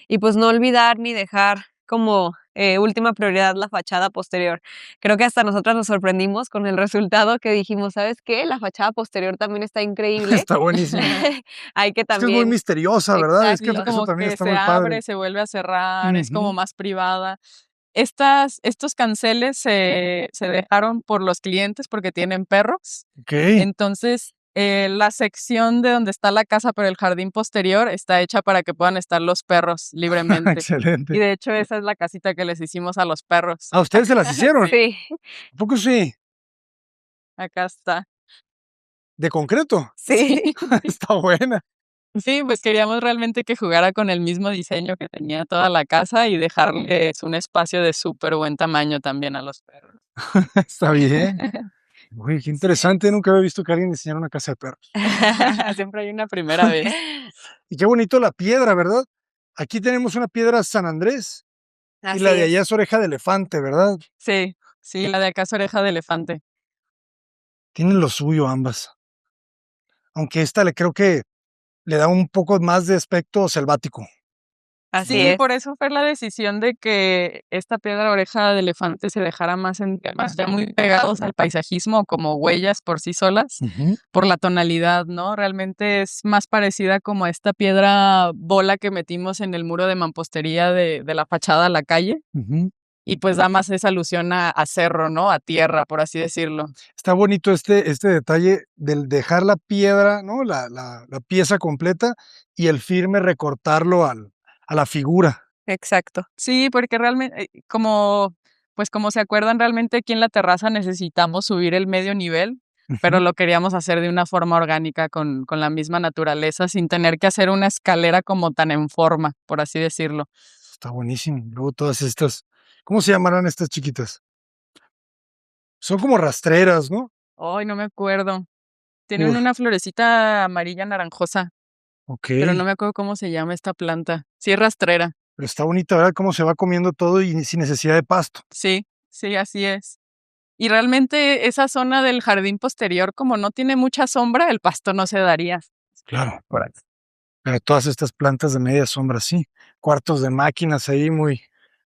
y pues no olvidar ni dejar como última prioridad la fachada posterior. Creo que hasta nosotras nos sorprendimos con el resultado que dijimos, ¿sabes qué? La fachada posterior también está increíble.
Está buenísimo.
Hay que
Es que es muy
también,
misteriosa, ¿verdad? Es que
exacto.
Y
eso
como
también
que
está
se
muy padre.
abre, se vuelve a cerrar, es como
Ujú.
más privada. Estos canceles se dejaron por los clientes porque tienen perros.
Okey.
Entonces, la sección de donde está la casa, pero el jardín posterior está hecha para que puedan estar los perros libremente. Y
Excelente.
de hecho, esa es la casita que les hicimos a los perros.
¿A ustedes se las hicieron?
Sí,
Sí,
¿A poco sí?
acá está.
¿De concreto?
Sí.
sí.
Está buena.
Sí, pues queríamos realmente que jugara con el mismo diseño que tenía toda la casa y dejarles un espacio de súper buen tamaño también a los perros.
Está bien. Oye, qué
Sí.
interesante, nunca había visto que alguien diseñara una casa de perros.
Siempre hay una primera vez.
Y qué bonito la piedra, ¿verdad? Aquí tenemos una piedra San Andrés y
Así
la de allá
es.
es oreja de elefante, ¿verdad?
Sí, sí, la de acá es oreja de elefante.
Tienen lo suyo ambas, aunque esta le creo que le da un poco más de aspecto selvático.
Así
Sí,
es.
por eso fue la decisión de que esta piedra oreja de elefante se dejara más en temas ya muy pegados al paisajismo, como huellas por sí solas,
Ujú,
por la tonalidad, ¿no? Realmente es más parecida como a esta piedra bola que metimos en el muro de mampostería de la fachada a la calle,
ujú.
y pues da más esa alusión a cerro, ¿no? A tierra, por así decirlo.
Está bonito este detalle del dejar la piedra, ¿no? La pieza completa y el firme recortarlo a la figura.
Exacto.
Sí, porque realmente, como se acuerdan, realmente aquí en la terraza necesitamos subir el medio nivel, pero
Ujú.
lo queríamos hacer de una forma orgánica con la misma naturaleza, sin tener que hacer una escalera como tan en forma, por así decirlo.
Está buenísimo. Luego todas estas, ¿cómo se llamarán estas chiquitas? Son como rastreras, ¿no?
Ay, no me acuerdo. Tienen
Uf,
una florecita amarilla naranjosa, pero no
okey.
me acuerdo cómo se llama esta planta. Sí, es rastrera.
Pero está bonita, ¿verdad? Cómo se va comiendo todo y sin necesidad de pasto.
Sí, sí, así es. Y realmente esa zona del jardín posterior, como no tiene mucha sombra, el pasto no se daría.
Claro.
Por ahí.
Pero todas estas plantas de media sombra, sí. Cuartos de máquinas ahí muy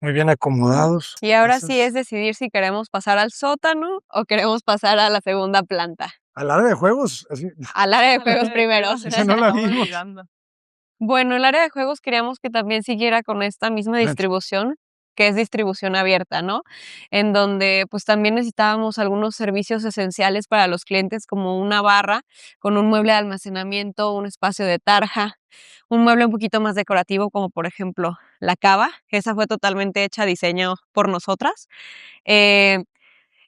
bien acomodados.
Y ahora sí es
Esas
decidir si queremos pasar al sótano o queremos pasar a la segunda planta.
al área de juegos, así,
Al área de
A la
juegos
hora de
primero.
juegos,
esa
esa
no
me
la
estaba
vimos.
olvidando.
Bueno, el área de juegos queríamos que también siguiera con esta misma
Adelante.
distribución, que es distribución abierta, ¿no? En donde pues también necesitábamos algunos servicios esenciales para los clientes, como una barra con un mueble de almacenamiento, un espacio de tarja, un mueble un poquito más decorativo, como por ejemplo la cava, que esa fue totalmente hecha a diseño por nosotras. Eh,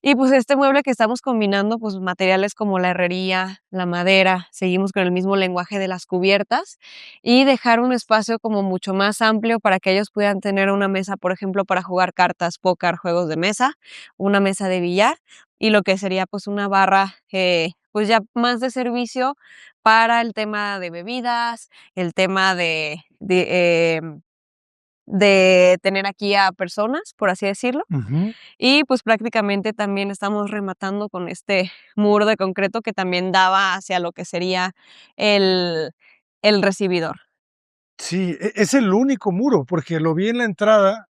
y pues este mueble que estamos combinando, pues materiales como la herrería, la madera, seguimos con el mismo lenguaje de las cubiertas y dejar un espacio como mucho más amplio para que ellos puedan tener una mesa, por ejemplo, para jugar cartas, póker, juegos de mesa, una mesa de billar y lo que sería pues una barra, pues ya más de servicio para el tema de bebidas, el tema de tener aquí a personas, por así decirlo.
Ujú.
Y pues prácticamente también estamos rematando con este muro de concreto que también daba hacia lo que sería el, el recibidor.
Sí, es el único muro, porque lo vi en la entrada,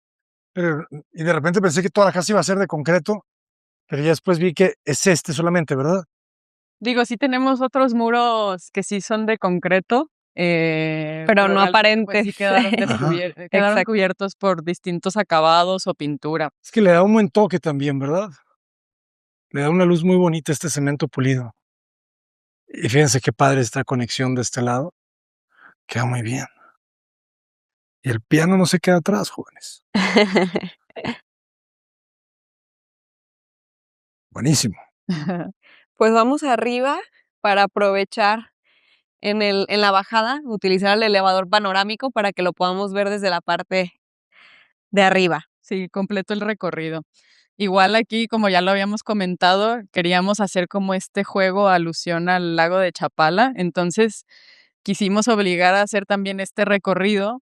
pero y de repente pensé que toda la casa iba a ser de concreto, pero ya después vi que es este solamente, ¿verdad?
Digo, sí tenemos otros muros que sí son de concreto,
Pero
pero
no
realmente, pues,
aparentes.
sí quedaron
Ajá.
quedaron
Exacto.
cubiertos por distintos acabados o pintura.
Es que le da un buen toque también, ¿verdad? Le da una luz muy bonita a este cemento pulido. Y fíjense qué padre esta conexión de este lado. Queda muy bien. Y el piano no se queda atrás, jóvenes. Buenísimo.
Pues vamos arriba para aprovechar en la bajada, utilizar el elevador panorámico para que lo podamos ver desde la parte de arriba.
Sí, completo el recorrido. Igual aquí, como ya lo habíamos comentado, queríamos hacer como este juego alusión al lago de Chapala, entonces quisimos obligar a hacer también este recorrido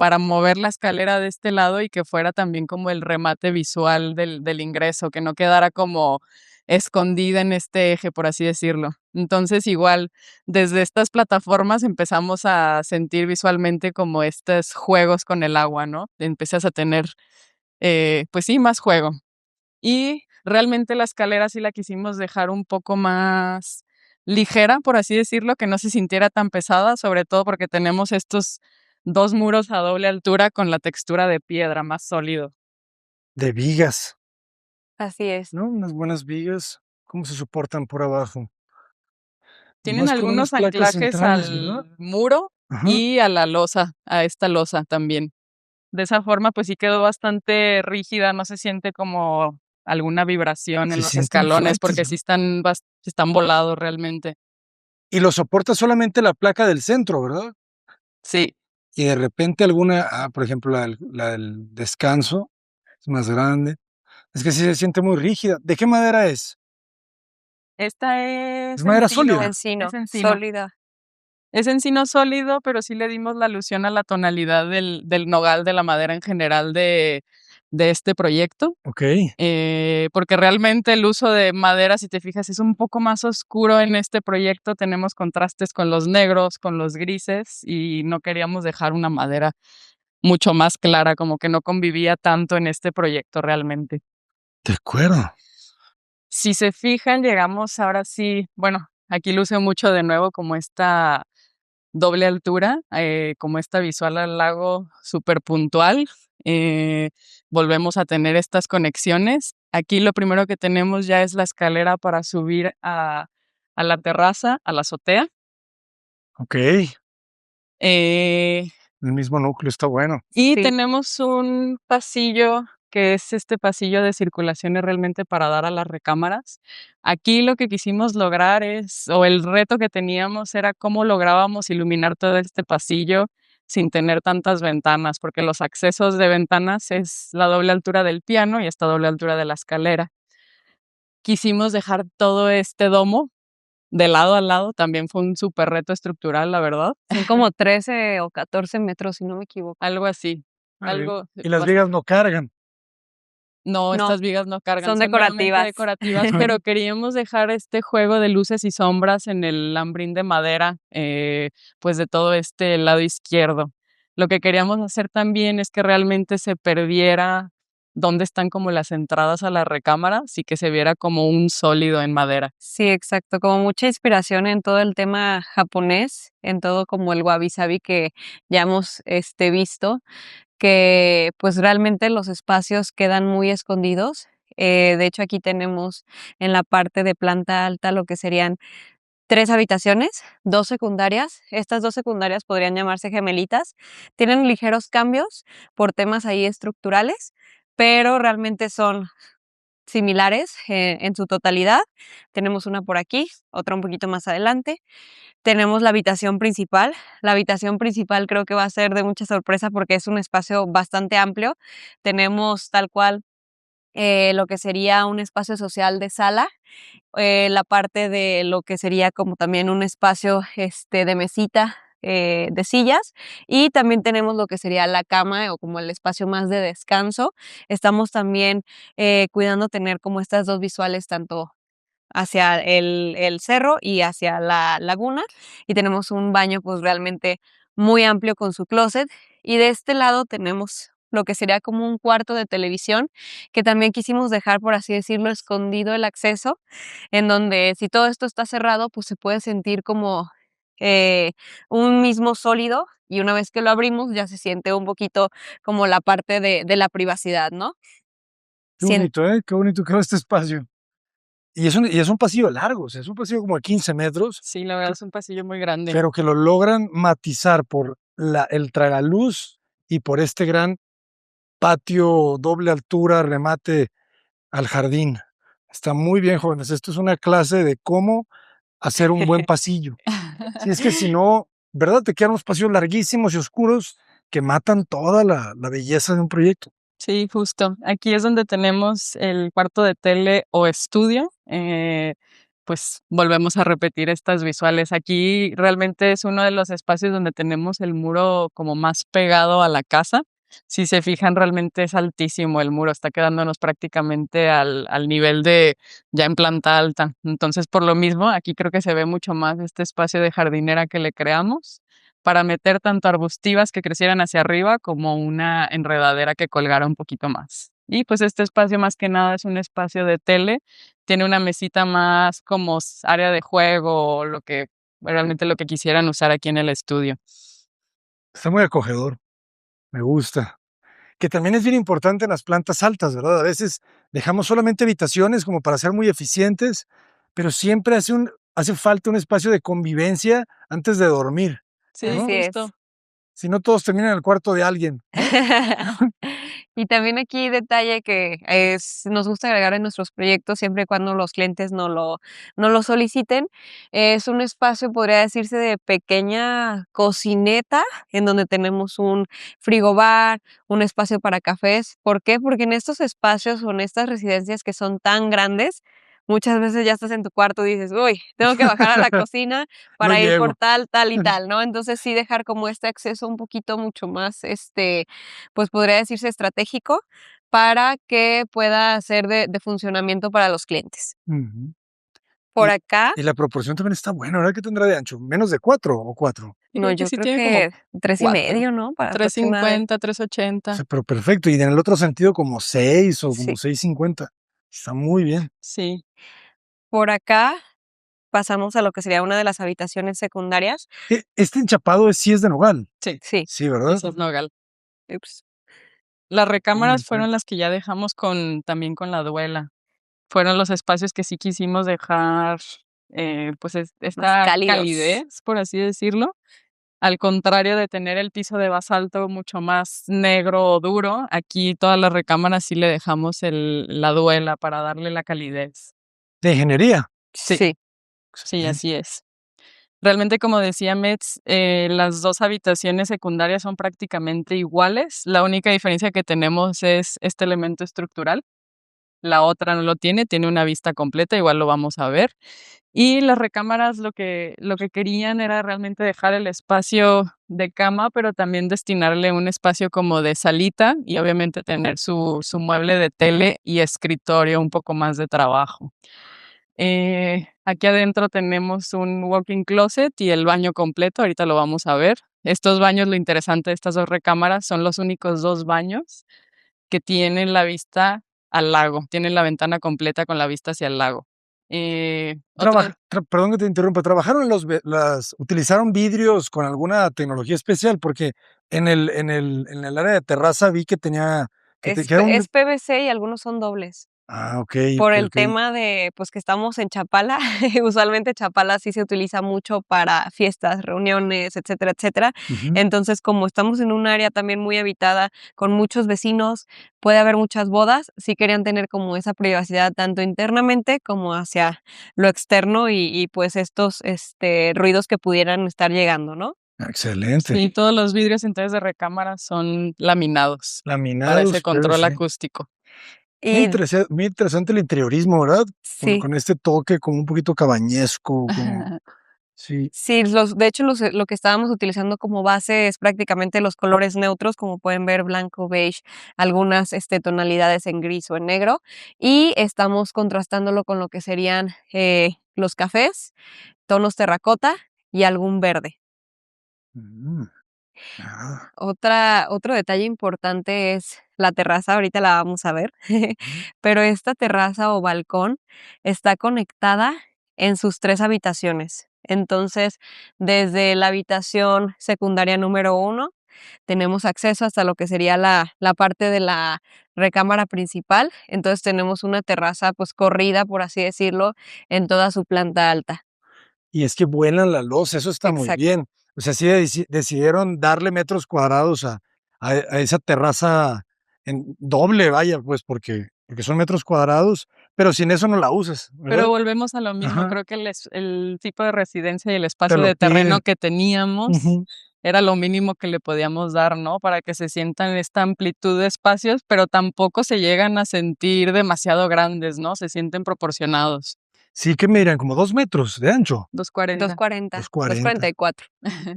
para mover la escalera de este lado y que fuera también como el remate visual del ingreso, que no quedara como escondida en este eje, por así decirlo. Entonces, igual, desde estas plataformas empezamos a sentir visualmente como estos juegos con el agua, ¿no? Empiezas a tener, pues sí, más juego. Y realmente la escalera sí la quisimos dejar un poco más ligera, por así decirlo, que no se sintiera tan pesada, sobre todo porque tenemos estos 2 muros a doble altura con la textura de piedra, más sólido.
De vigas,
Así es.
¿no? Unas buenas vigas, ¿cómo se soportan por abajo?
Tienen
Nomás con unas
algunos
placas
anclajes
centrales, ¿verdad?
al muro
Ajá.
y a la losa, a esta losa también. De esa forma, pues sí quedó bastante rígida, no se siente como alguna vibración en
Se
los
sienten
escalones,
fuertes,
porque sí
¿verdad?
están volados realmente.
Y lo soporta solamente la placa del centro, ¿verdad?
Sí,
Y de repente alguna, por ejemplo, la del descanso es más grande. Es que sí se siente muy rígida. ¿De qué madera es?
esta
Es
es
madera
encino,
sólida.
es
Encino,
encino.
sólida.
Es encino sólido, pero sí le dimos la alusión a la tonalidad del nogal, de la madera en general de este proyecto,
Okey,
porque realmente el uso de madera, si te fijas, es un poco más oscuro en este proyecto. Tenemos contrastes con los negros, con los grises, y no queríamos dejar una madera mucho más clara, como que no convivía tanto en este proyecto realmente.
de acuerdo.
Si se fijan, llegamos ahora sí, bueno, aquí luce mucho de nuevo como esta doble altura, como esta visual al lago súper puntual. Volvemos a tener estas conexiones. Aquí lo primero que tenemos ya es la escalera para subir a la terraza, a la azotea.
Okey,
Eh,
el mismo núcleo está bueno.
Y
Sí.
tenemos un pasillo, que es este pasillo de circulaciones realmente para dar a las recámaras. Aquí lo que quisimos lograr es, o el reto que teníamos era cómo lográbamos iluminar todo este pasillo sin tener tantas ventanas, porque los accesos de ventanas es la doble altura del piano y esta doble altura de la escalera. Quisimos dejar todo este domo de lado a lado, también fue un súper reto estructural, la verdad,
Son como 13 o 14 metros, si no me equivoco.
algo así,
Ah, bien.
algo
Y las vigas no cargan.
No,
No,
estas vigas no cargan,
son
son meramente
decorativas.
decorativas, pero queríamos dejar este juego de luces y sombras en el lambrín de madera, pues de todo este lado izquierdo. Lo que queríamos hacer también es que realmente se perdiera dónde están como las entradas a las recámaras y que se viera como un sólido en madera.
Sí, exacto, como mucha inspiración en todo el tema japonés, en todo como el wabi sabi que ya hemos, visto, que, pues, realmente los espacios quedan muy escondidos. De hecho, aquí tenemos en la parte de planta alta lo que serían 3 habitaciones, 2 secundarias. Estas 2 secundarias podrían llamarse gemelitas. Tienen ligeros cambios por temas ahí estructurales, pero realmente son similares, en su totalidad. Tenemos una por aquí, otra un poquito más adelante. Tenemos la habitación principal. La habitación principal creo que va a ser de mucha sorpresa porque es un espacio bastante amplio. Tenemos tal cual, lo que sería un espacio social de sala, la parte de lo que sería como también un espacio, de mesita, de sillas, y también tenemos lo que sería la cama o como el espacio más de descanso. Estamos también, cuidando tener como estas 2 visuales tanto hacia el cerro y hacia la laguna, y tenemos un baño, pues, realmente muy amplio con su clóset. Y de este lado tenemos lo que sería como un cuarto de televisión, que también quisimos dejar, por así decirlo, escondido el acceso, en donde si todo esto está cerrado, pues, se puede sentir como, eh, un mismo sólido, y una vez que lo abrimos, ya se siente un poquito como la parte de la privacidad, ¿no?
Qué
Sien
bonito, ¿eh? Qué bonito quedó este espacio. Y es un pasillo largo, o sea, es un pasillo como de 15 metros,
Sí, la verdad es un pasillo muy grande.
pero que lo logran matizar por el tragaluz y por este gran patio doble altura, remate al jardín. Está muy bien, jóvenes. Esto es una clase de cómo hacer un buen pasillo. Si es que si no, ¿verdad? Te quedan unos pasillos larguísimos y oscuros que matan toda la belleza de un proyecto.
Sí, justo. Aquí es donde tenemos el cuarto de tele o estudio. pues volvemos a repetir estas visuales. Aquí realmente es uno de los espacios donde tenemos el muro como más pegado a la casa. Si se fijan, realmente es altísimo el muro, está quedándonos prácticamente al nivel de ya en planta alta. Entonces, por lo mismo, aquí creo que se ve mucho más este espacio de jardinera que le creamos para meter tanto arbustivas que crecieran hacia arriba como una enredadera que colgara un poquito más. Y pues este espacio más que nada es un espacio de tele, tiene una mesita más como área de juego o realmente lo que quisieran usar aquí en el estudio.
Está muy acogedor, me gusta. Que también es bien importante en las plantas altas, ¿verdad? A veces dejamos solamente habitaciones como para ser muy eficientes, pero siempre hace falta un espacio de convivencia antes de dormir,
Sí,
¿no?
Así es.
justo.
Si no, todos terminan en el cuarto de alguien, ¿no?
Y también aquí detalle que nos gusta agregar en nuestros proyectos siempre y cuando los clientes no lo soliciten. Es un espacio, podría decirse, de pequeña cocineta, en donde tenemos un frigobar, un espacio para cafés. ¿Por qué? Porque en estos espacios o en estas residencias que son tan grandes, muchas veces ya estás en tu cuarto y dices: "Uy, tengo que bajar a la cocina
No
para ir por
llego.
tal, tal y tal", ¿no? Entonces, sí dejar como este acceso un poquito mucho más, pues, podría decirse estratégico para que pueda ser de funcionamiento para los clientes.
Ujú.
Por acá,
Y la proporción también está buena, ¿verdad? ¿Qué tendrá de ancho? ¿Menos de 4 o 4?
Y
no,
creo que
yo
sí
creo
tiene como
que 3 y
4,
medio, ¿no? Para aproximadamente.
350,
O
380.
sea, pero perfecto. Y en el otro sentido como 6 o
Sí,
como 6.50. Está muy bien.
Sí,
por acá pasamos a lo que sería una de las habitaciones secundarias.
Este enchapado sí es de nogal.
sí,
Sí,
Sí, ¿verdad?
ese es nogal.
ups,
Las
Tomen en
recámaras fueron
cuenta.
las que ya dejamos también con la duela. Fueron los espacios que sí quisimos dejar, pues
más
esta
cálidos.
calidez, por así decirlo. Al contrario de tener el piso de basalto mucho más negro o duro, aquí todas las recámaras sí le dejamos la duela para darle la calidez.
De ingeniería.
Sí,
Sí,
sí,
Excelente.
así es. Realmente, como decía Metz, las 2 habitaciones secundarias son prácticamente iguales. La única diferencia que tenemos es este elemento estructural. La otra no lo tiene una vista completa, igual lo vamos a ver. Y las recámaras lo que querían era realmente dejar el espacio de cama, pero también destinarle un espacio como de salita y obviamente tener su mueble de tele y escritorio, un poco más de trabajo. Aquí adentro tenemos un walk-in closet y el baño completo, ahorita lo vamos a ver. Estos baños, lo interesante de estas 2 recámaras, son los únicos 2 baños que tienen la vista al lago, tienen la ventana completa con la vista hacia el lago. Otra
Perdón que te interrumpa, ¿trabajaron utilizaron vidrios con alguna tecnología especial? Porque en el área de terraza vi que tenía, que era un...
es PVC y algunos son dobles.
Okey,
Por
okey,
el
okey.
tema de, pues, que estamos en Chapala, usualmente Chapala sí se utiliza mucho para fiestas, reuniones, etcétera, etcétera.
Ujú.
Entonces, como estamos en un área también muy habitada, con muchos vecinos, puede haber muchas bodas, sí querían tener como esa privacidad tanto internamente como hacia lo externo y, pues, estos, ruidos que pudieran estar llegando, ¿no?
Excelente.
Sí, todos los vidrios entonces de recámara son laminados para ese
Laminados,
control
PVC.
acústico.
Y
Muy interesante el interiorismo, ¿verdad?
sí.
Con este toque como un poquito cabañesco, como sí.
Sí, de hecho, lo que estábamos utilizando como base es prácticamente los colores neutros, como pueden ver, blanco, beige, algunas, tonalidades en gris o en negro, y estamos contrastándolo con lo que serían, los cafés, tonos terracota y algún verde.
Mm, ah,
Otro detalle importante es la terraza, ahorita la vamos a ver,
ujú.
pero esta terraza o balcón está conectada en sus 3 habitaciones. Entonces, desde la habitación secundaria número 1 tenemos acceso hasta lo que sería la parte de la recámara principal. Entonces, tenemos una terraza, pues, corrida, por así decirlo, en toda su planta alta.
Y es que vuelan la loza, eso está muy
Exacto.
bien. O sea, sí decidieron darle metros cuadrados a esa terraza en doble, vaya, pues, porque son metros cuadrados, pero sin eso no la usas,
Pero
¿verdad?
volvemos a lo mismo,
Ajá,
creo que el tipo de residencia y el
te
espacio
lo
de terreno
piden.
que teníamos
Ujú.
era lo mínimo que le podíamos dar, ¿no? Para que se sientan esta amplitud de espacios, pero tampoco se llegan a sentir demasiado grandes, ¿no? Se sienten proporcionados.
Sí, ¿qué me dirán? Como 2 metros de ancho.
240
240,
240.
244,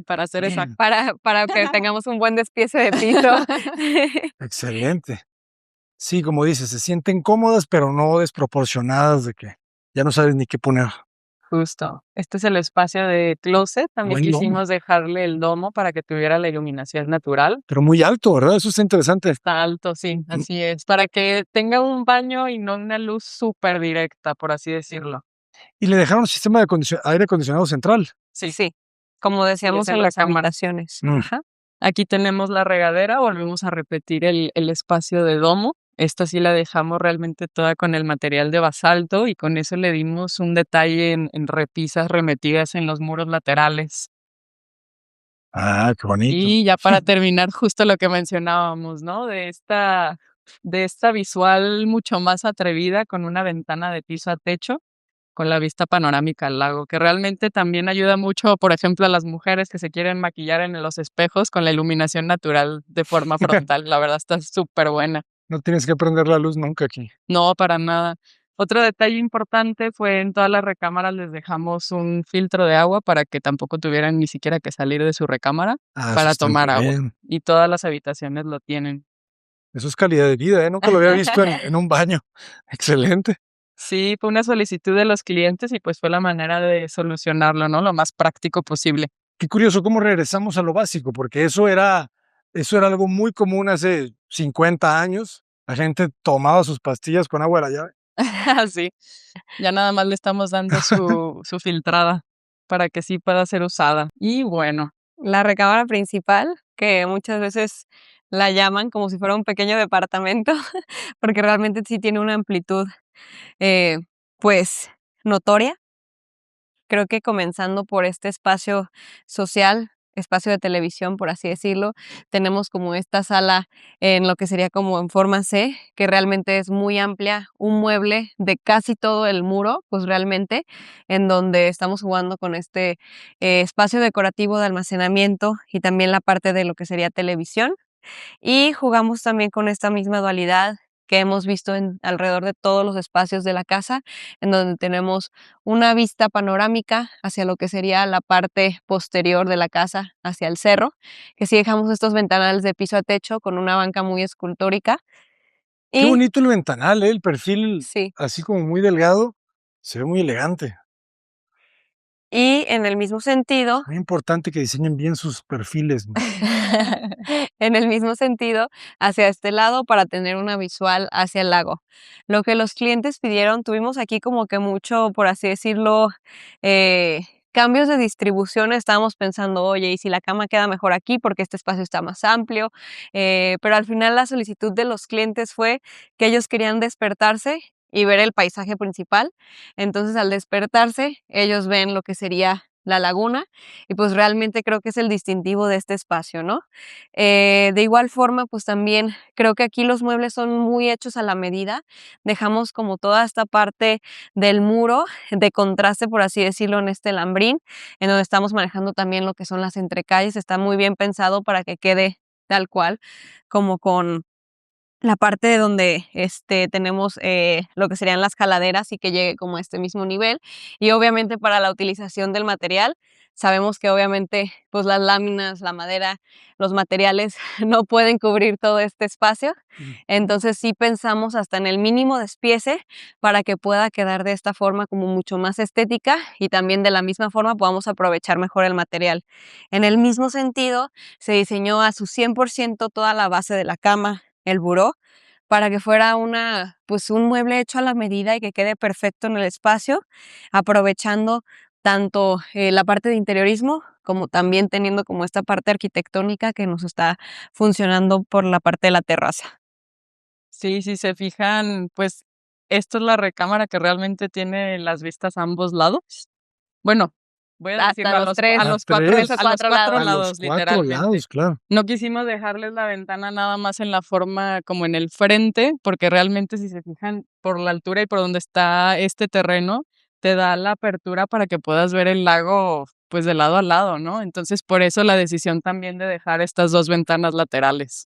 para ser exacto.
para que tengamos un buen despiece de piso.
Excelente. Sí, como dices, se sienten cómodas, pero no desproporcionadas de que ya no sabes ni qué poner.
Justo. Este es el espacio de closet. También
Buen domo,
quisimos dejarle el domo para que tuviera la iluminación natural.
pero muy alto, ¿verdad? Eso está interesante.
Está alto, sí,
Mm,
así es. Para que tenga un baño y no una luz súper directa, por así decirlo.
Y le dejaron sistema de aire acondicionado central.
Sí,
Sí, como
y
decíamos
es en
en las
recámara.
habitaciones.
Mm.
Ajá.
Aquí tenemos la regadera, volvemos a repetir el espacio de domo. Esta sí la dejamos realmente toda con el material de basalto y con eso le dimos un detalle en repisas remetidas en los muros laterales.
Ah, qué bonito.
Y ya para terminar, justo lo que mencionábamos, ¿no? De esta visual mucho más atrevida con una ventana de piso a techo, con la vista panorámica al lago, que realmente también ayuda mucho, por ejemplo, a las mujeres que se quieren maquillar en los espejos con la iluminación natural de forma frontal. La verdad está súper buena.
No tienes que prender la luz nunca aquí.
No, para nada. Otro detalle importante fue en todas las recámaras les dejamos un filtro de agua para que tampoco tuvieran ni siquiera que salir de su recámara
Ah, eso
para
está muy
tomar agua.
bien.
Y todas las habitaciones lo tienen.
Eso es calidad de vida, ¿eh? Nunca lo había visto en un baño. Excelente.
Sí, fue una solicitud de los clientes y pues fue la manera de solucionarlo, ¿no? Lo más práctico posible.
Qué curioso cómo regresamos a lo básico, porque eso era algo muy común hace 50 años. La gente tomaba sus pastillas con agua de la llave.
Sí, ya nada más le estamos dando su filtrada para que sí pueda ser usada. Y bueno,
La recámara principal, que muchas veces la llaman como si fuera un pequeño departamento, porque realmente sí tiene una amplitud, eh, pues, notoria. Creo que comenzando por este espacio social, espacio de televisión, por así decirlo, tenemos como esta sala en lo que sería como en forma C, que realmente es muy amplia, un mueble de casi todo el muro, pues realmente, en donde estamos jugando con este espacio decorativo de almacenamiento y también la parte de lo que sería televisión. Y jugamos también con esta misma dualidad que hemos visto en alrededor de todos los espacios de la casa, en donde tenemos una vista panorámica hacia lo que sería la parte posterior de la casa, hacia el cerro, que sí dejamos estos ventanales de piso a techo con una banca muy escultórica.
Qué
Y
bonito el ventanal, ¿eh? El perfil
sí,
así como muy delgado. Se ve muy elegante.
y en el mismo sentido,
Muy importante que diseñen bien sus perfiles, ¿no?
en el mismo sentido, hacia este lado para tener una visual hacia el lago. Lo que los clientes pidieron, tuvimos aquí como que mucho, por así decirlo, eh, cambios de distribución. Estábamos pensando, oye, ¿y si la cama queda mejor aquí porque este espacio está más amplio? Pero al final la solicitud de los clientes fue que ellos querían despertarse y ver el paisaje principal. Entonces, al despertarse, ellos ven lo que sería la laguna y pues realmente creo que es el distintivo de este espacio, ¿no? De igual forma, pues también creo que aquí los muebles son muy hechos a la medida. Dejamos como toda esta parte del muro de contraste, por así decirlo, en este lambrín, en donde estamos manejando también lo que son las entrecalles. Está muy bien pensado para que quede tal cual, como con la parte de donde, tenemos, lo que serían las caladeras y que llegue como a este mismo nivel. Y obviamente para la utilización del material, sabemos que obviamente, pues las láminas, la madera, los materiales no pueden cubrir todo este espacio.
Mm.
Entonces sí pensamos hasta en el mínimo despiece para que pueda quedar de esta forma como mucho más estética y también de la misma forma podamos aprovechar mejor el material. En el mismo sentido, se diseñó a su 100% toda la base de la cama, el buró, para que fuera pues un mueble hecho a la medida y que quede perfecto en el espacio, aprovechando tanto la parte de interiorismo como también teniendo como esta parte arquitectónica que nos está funcionando por la parte de la terraza.
sí, si se fijan, pues esto es la recámara que realmente tiene las vistas a ambos lados. Bueno, voy a
Hasta
decirlo a
los
los,
tres,
a
A
los cuatro,
tres o
tres,
a los
cuatro
cuatro
lados.
a los
lados,
4
literalmente.
lados, claro.
No quisimos dejarles la ventana nada más en la forma como en el frente, porque realmente si se fijan por la altura y por donde está este terreno, te da la apertura para que puedas ver el lago pues de lado a lado, ¿no? Entonces por eso la decisión también de dejar estas dos ventanas laterales.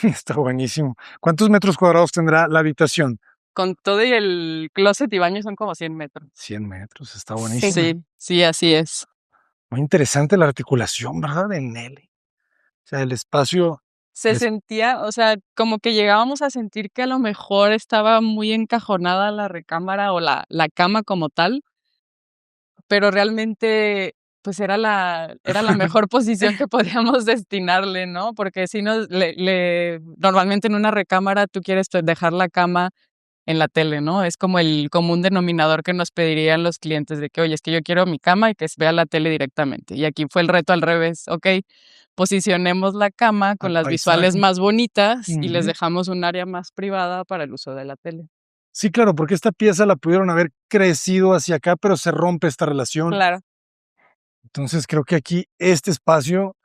Está buenísimo. ¿Cuántos metros cuadrados tendrá la habitación?
con todo y el closet y baño son como 100 metros.
100 metros, está
Sí.
buenísimo.
Sí, sí, así es.
Muy interesante la articulación, ¿verdad? De Nelly. O sea, el espacio
Se
es
sentía, o sea, como que llegábamos a sentir que a lo mejor estaba muy encajonada la recámara o la cama como tal, pero realmente, pues era la mejor posición que podíamos destinarle, ¿no? Porque si nos normalmente en una recámara tú quieres, pues, dejar la cama en la tele, ¿no? Es como el común denominador que nos pedirían los clientes de que: "Oye, es que yo quiero mi cama y que se vea la tele directamente". Y aquí fue el reto al revés, okey, posicionemos la cama
al
con las visuales
paisaje.
más bonitas y les
Ujú.
dejamos un área más privada para el uso de la tele.
Sí, claro, porque esta pieza la pudieron haber crecido hacia acá, pero se rompe esta relación.
Claro.
Entonces, creo que aquí este espacio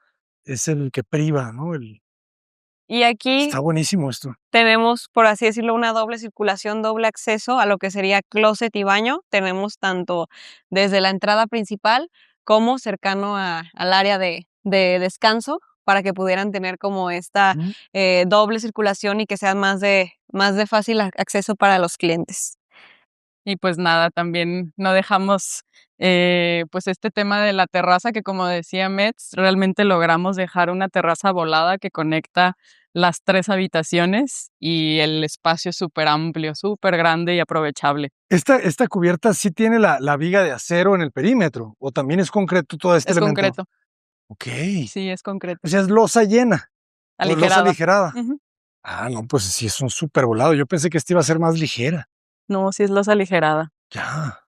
es el que priva, ¿no?
Y aquí
Está buenísimo esto.
tenemos, por así decirlo, una doble circulación, doble acceso a lo que sería closet y baño. Tenemos tanto desde la entrada principal como cercano al área de descanso para que pudieran tener como esta
Ujú.
doble circulación y que sea más de fácil acceso para los clientes.
Y pues nada, también no dejamos, pues este tema de la terraza que como decía Metz, realmente logramos dejar una terraza volada que conecta las 3 habitaciones y el espacio es súper amplio, súper grande y aprovechable.
Esta cubierta sí tiene la viga de acero en el perímetro, ¿o también es concreto todo este
Es
elemento?
concreto,
Okey.
sí, es
O
concreto,
sea, ¿es losa llena o es losa
aligerada.
aligerada?
Ujú.
Ah, no, pues sí es un supervolado. Yo pensé que esta iba a ser más ligera.
No, sí es losa aligerada.
Ya.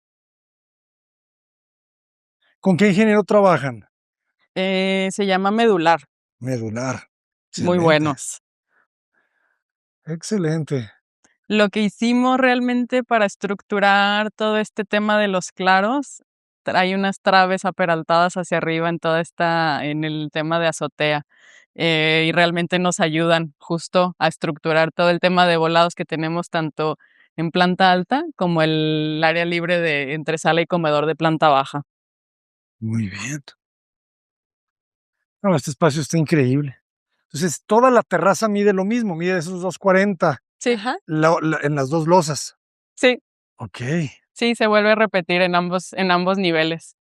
¿Con qué ingeniero trabajan?
Se llama Medular,
Medular.
muy
Excelente,
buenos.
excelente.
Lo que hicimos realmente para estructurar todo este tema de los claros, hay unas traves aperaltadas hacia arriba en el tema de azotea, y realmente nos ayudan justo a estructurar todo el tema de volados que tenemos tanto en planta alta como el área libre de entre sala y comedor de planta baja.
Muy bien. No, este espacio está increíble. Entonces, toda la terraza mide lo mismo, mide esos 240
Sí,
Ajá.
en las 2 losas.
sí,
Okey,
sí, se vuelve a repetir en ambos niveles.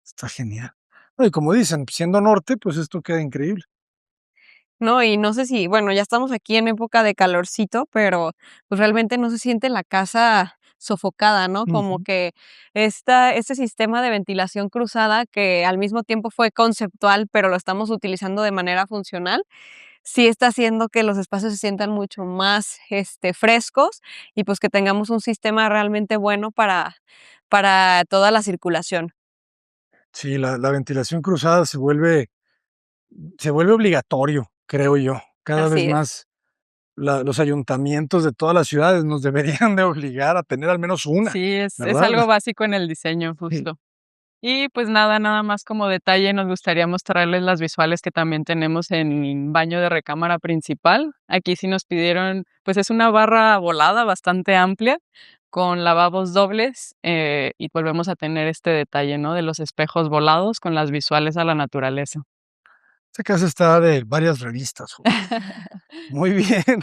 está genial. No, y como dicen, siendo norte, pues esto queda increíble.
No, y no sé si, bueno, ya estamos aquí en época de calorcito, pero, pues, realmente no se siente la casa sofocada, ¿no? Como
Ujú.
que este sistema de ventilación cruzada, que al mismo tiempo fue conceptual, pero lo estamos utilizando de manera funcional, sí está haciendo que los espacios se sientan mucho más, frescos y, pues, que tengamos un sistema realmente bueno para toda la circulación.
Sí, la ventilación cruzada se vuelve obligatorio, creo yo. Cada vez
Así es.
más los ayuntamientos de todas las ciudades nos deberían de obligar a tener al menos una,
Sí, es
¿verdad?
algo básico en el diseño,
Sí.
justo. Y pues nada más como detalle, nos gustaría mostrarles las visuales que también tenemos en baño de recámara principal. Aquí sí nos pidieron, pues es una barra volada bastante amplia con lavabos dobles y volvemos a tener este detalle, ¿no? De los espejos volados con las visuales a la naturaleza.
Esta casa está de varias revistas, muy bien.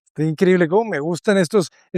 Está increíble, cómo me gustan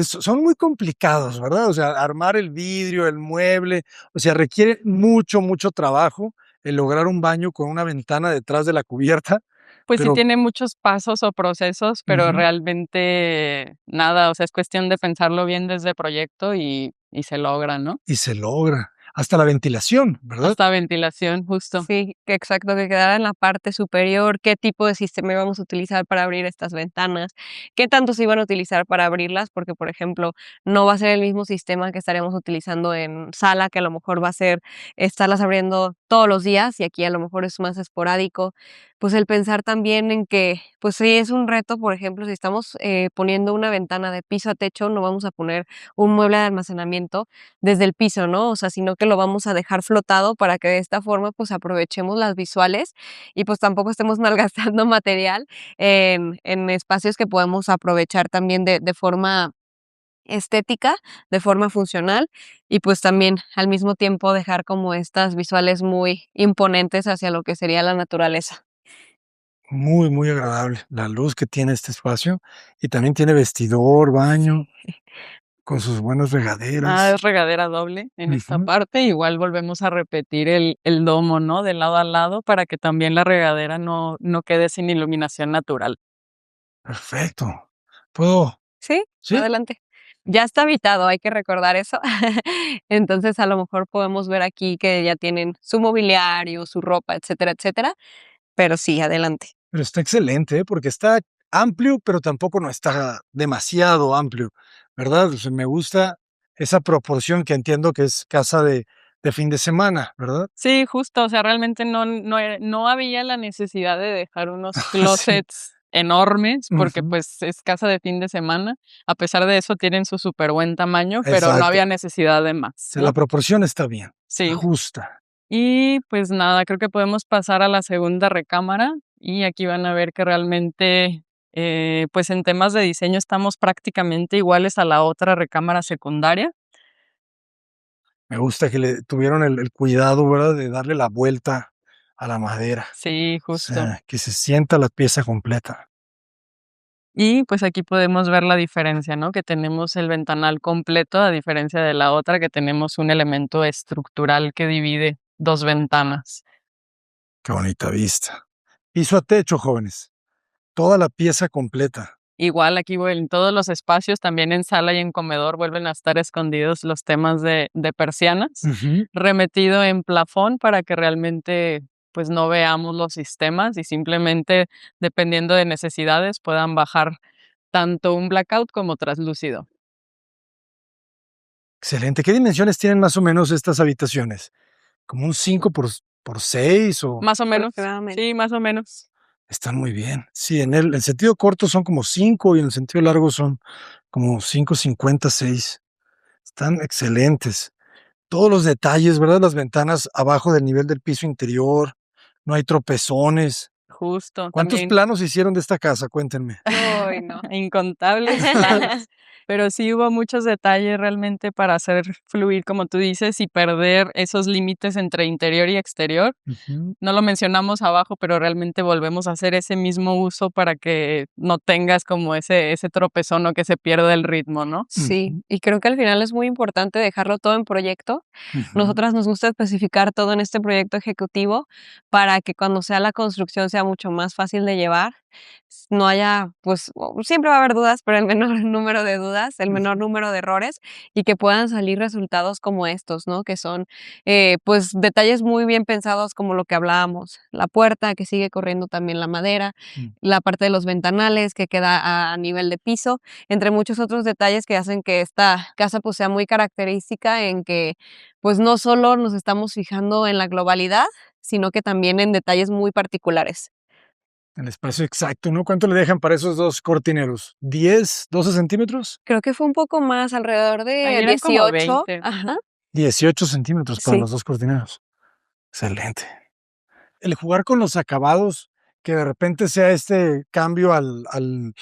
son muy complicados, ¿verdad? O sea, armar el vidrio, el mueble, o sea, requiere mucho, mucho trabajo el lograr un baño con una ventana detrás de la cubierta,
Pues sí
pero
tiene muchos pasos o procesos, pero
ujú,
realmente nada, o sea, es cuestión de pensarlo bien desde el proyecto y se logra, ¿no?
y se logra. Hasta la ventilación, ¿verdad?
Hasta ventilación, justo.
Sí, que exacto, que quedara en la parte superior, qué tipo de sistema íbamos a utilizar para abrir estas ventanas, qué tanto se iban a utilizar para abrirlas, porque, por ejemplo, no va a ser el mismo sistema que estaremos utilizando en sala, que a lo mejor va a ser estarlas abriendo todos los días y aquí a lo mejor es más esporádico. Pues el pensar también en que, pues sí es un reto, por ejemplo, si estamos poniendo una ventana de piso a techo, no vamos a poner un mueble de almacenamiento desde el piso, ¿no? O sea, sino que lo vamos a dejar flotado para que de esta forma, pues, aprovechemos las visuales y, pues, tampoco estemos malgastando material en espacios que podemos aprovechar también de forma estética, de forma funcional y, pues, también al mismo tiempo dejar como estas visuales muy imponentes hacia lo que sería la naturaleza.
Muy, muy agradable la luz que tiene este espacio y también tiene vestidor, baño, con sus buenas regaderas.
Es regadera doble en esta
Ujú,
parte. Igual volvemos a repetir el domo, ¿no? De lado a lado para que también la regadera no quede sin iluminación natural.
perfecto. ¿Puedo?
Sí,
¿Sí?
adelante. Ya está habitado, hay que recordar eso. Entonces, a lo mejor podemos ver aquí que ya tienen su mobiliario, su ropa, etcétera, etcétera. Pero sí, adelante.
Pero está excelente, ¿eh? Porque está amplio, pero tampoco no está demasiado amplio, ¿verdad? O sea, me gusta esa proporción que entiendo que es casa de fin de semana, ¿verdad?
Sí, justo, o sea, realmente no había la necesidad de dejar unos
Sí.
closets enormes, porque,
Ujú.
pues, es casa de fin de semana. A pesar de eso, tienen su súper buen tamaño, pero no
Exacto.
había necesidad de
O
más,
sea, la
¿no?
proporción está bien, está
Sí.
justa.
Y, pues, nada, creo que podemos pasar a la segunda recámara, y aquí van a ver que realmente, pues, en temas de diseño estamos prácticamente iguales a la otra recámara secundaria.
Me gusta que le tuvieron el cuidado, ¿verdad? De darle la vuelta a la madera.
Sí,
O
justo.
sea, que se sienta la pieza completa.
Y, pues, aquí podemos ver la diferencia, ¿no? Que tenemos el ventanal completo, a diferencia de la otra, que tenemos un elemento estructural que divide 2 ventanas.
Qué bonita vista. Piso a techo, jóvenes. Toda la pieza completa.
Igual aquí en todos los espacios, también en sala y en comedor, vuelven a estar escondidos los temas de persianas,
Ujú.
remetido en plafón para que realmente, pues, no veamos los sistemas y simplemente, dependiendo de necesidades, puedan bajar tanto un blackout como traslúcido.
Excelente. ¿Qué dimensiones tienen más o menos estas habitaciones? ¿Como un 5 por 6 o?
Más o menos,
Aproximadamente.
sí, más o menos.
Están muy bien. Sí, en el sentido corto son como 5 y en el sentido largo son como 5,56. Están excelentes. Todos los detalles, ¿verdad? Las ventanas abajo del nivel del piso interior, no hay tropezones.
Justo,
¿Cuántos
también
planos hicieron de esta casa? Cuéntenme.
Uy, no.
incontables planos, pero sí hubo muchos detalles realmente para hacer fluir, como tú dices, y perder esos límites entre interior y exterior.
Ujú,
No lo mencionamos abajo, pero realmente volvemos a hacer ese mismo uso para que no tengas como ese tropezón o que se pierda el ritmo, ¿no?
Sí,
ujú,
y creo que al final es muy importante dejarlo todo en proyecto.
ujú.
Nosotras nos gusta especificar todo en este proyecto ejecutivo para que cuando sea la construcción sea mucho más fácil de llevar, no haya, pues, siempre va a haber dudas, pero el menor número de dudas, el menor
Ujú.
número de errores y que puedan salir resultados como estos, ¿no? Que son, pues, detalles muy bien pensados como lo que hablábamos, la puerta que sigue corriendo también la madera,
Mm.
la parte de los ventanales que queda a nivel de piso, entre muchos otros detalles que hacen que esta casa, pues, sea muy característica en que, pues, no solo nos estamos fijando en la globalidad, sino que también en detalles muy particulares.
El espacio exacto, ¿no? ¿Cuánto le dejan para esos 2 cortineros? ¿10, 12 centímetros?
Creo que fue un poco más, alrededor
Ahí
de
eran como
18.
20.
Ajá,
18 centímetros para
sí,
los 2 cortineros. Excelente. El jugar con los acabados, que de repente sea este cambio al
de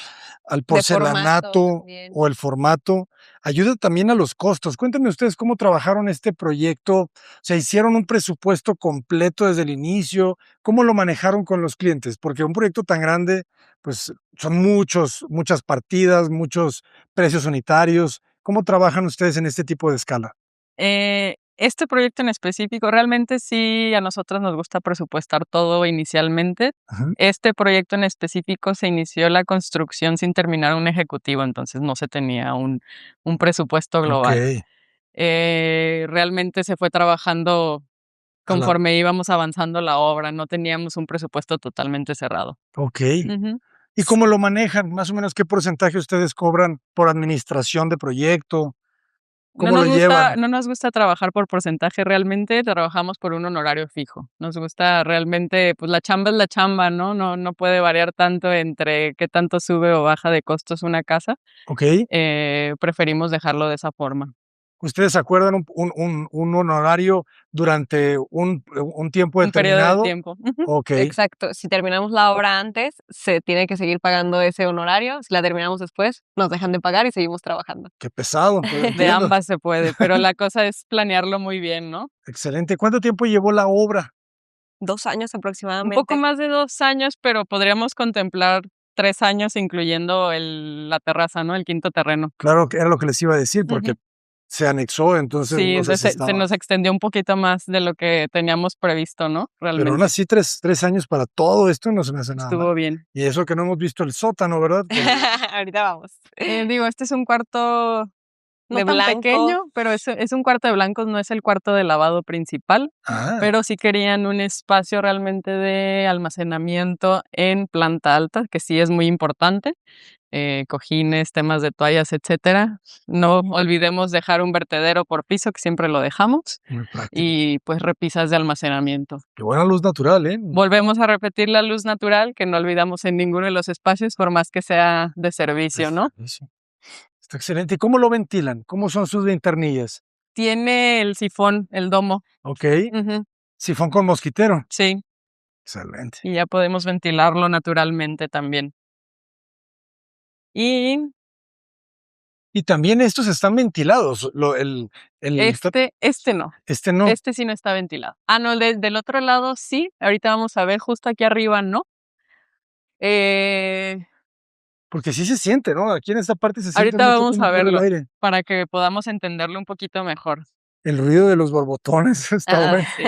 formato
porcelanato
también.
o el formato, ayuda también a los costos. Cuéntenme ustedes cómo trabajaron este proyecto, o sea, ¿hicieron un presupuesto completo desde el inicio? ¿Cómo lo manejaron con los clientes? Porque un proyecto tan grande, pues, son muchas partidas, muchos precios unitarios. ¿Cómo trabajan ustedes en este tipo de escala?
Este proyecto en específico, realmente sí a nosotros nos gusta presupuestar todo inicialmente.
Ajá,
Este proyecto en específico se inició la construcción sin terminar un ejecutivo, entonces no se tenía un presupuesto global.
okey,
Realmente se fue trabajando
a la
conforme íbamos avanzando la obra, no teníamos un presupuesto totalmente cerrado.
okey.
Ujú.
¿Y cómo lo manejan? Más o menos, ¿qué porcentaje ustedes cobran por administración de proyecto? ¿Cómo lo llevan?
No nos gusta trabajar por porcentaje, realmente trabajamos por un honorario fijo. Nos gusta realmente, pues, la chamba es la chamba, ¿no? No puede variar tanto entre qué tanto sube o baja de costos una casa,
Okey.
preferimos dejarlo de esa forma.
¿Ustedes acuerdan un honorario durante un tiempo
Un periodo de
determinado?
tiempo. Ujú.
Okey,
Exacto, si terminamos la obra antes, se tiene que seguir pagando ese honorario, si la terminamos después, nos dejan de pagar y seguimos trabajando.
qué pesado, pero
De
entiendo.
ambas se puede, pero la cosa es planearlo muy bien, ¿no?
Excelente. ¿Cuánto tiempo llevó la obra?
2 años
Un
aproximadamente.
poco más de 2 años, pero podríamos contemplar 3 años, incluyendo la terraza, ¿no? El quinto terreno.
Claro, que era lo que les iba a decir, porque
Ujú.
se anexó, entonces
Sí,
no sé si
entonces se
estaba.
nos extendió un poquito más de lo que teníamos previsto, ¿no?
Pero aún
Realmente.
así, 3 años para todo esto no se me hace nada mal.
Estuvo bien.
Y eso que no hemos visto el sótano, ¿verdad? Porque
Ahorita vamos.
Digo, este es un cuarto no
De
tan
blanco.
pequeño, pero es un cuarto de blancos, no es el cuarto de lavado principal, pero sí querían un espacio realmente de almacenamiento en planta alta, que sí es muy importante, cojines, temas de toallas, etcétera. No olvidemos dejar un vertedero por piso, que siempre lo dejamos,
muy práctico.
y pues repisas de almacenamiento.
Qué buena luz natural, ¿eh?
Volvemos a repetir la luz natural, que no olvidamos en ninguno de los espacios, por más que sea de servicio, ¿no?
Servicio. Está excelente. ¿Y cómo lo ventilan? ¿Cómo son sus venternillas?
Tiene el sifón, el domo.
Ok.
Ujú,
Sifón con mosquitero.
sí,
Excelente.
y ya podemos ventilarlo naturalmente también. Y
Y también estos están ventilados.
este no,
Este no,
este sí no está ventilado. Ah, no, del otro lado sí, ahorita vamos a ver, justo aquí arriba no. Eh,
porque sí se siente, ¿no? Aquí en esta parte se siente
ahorita
mucho
vamos
cómo
a
corre el
verlo,
aire.
para que podamos entenderlo un poquito mejor.
El ruido de los borbotones está
Ah,
bueno.
sí.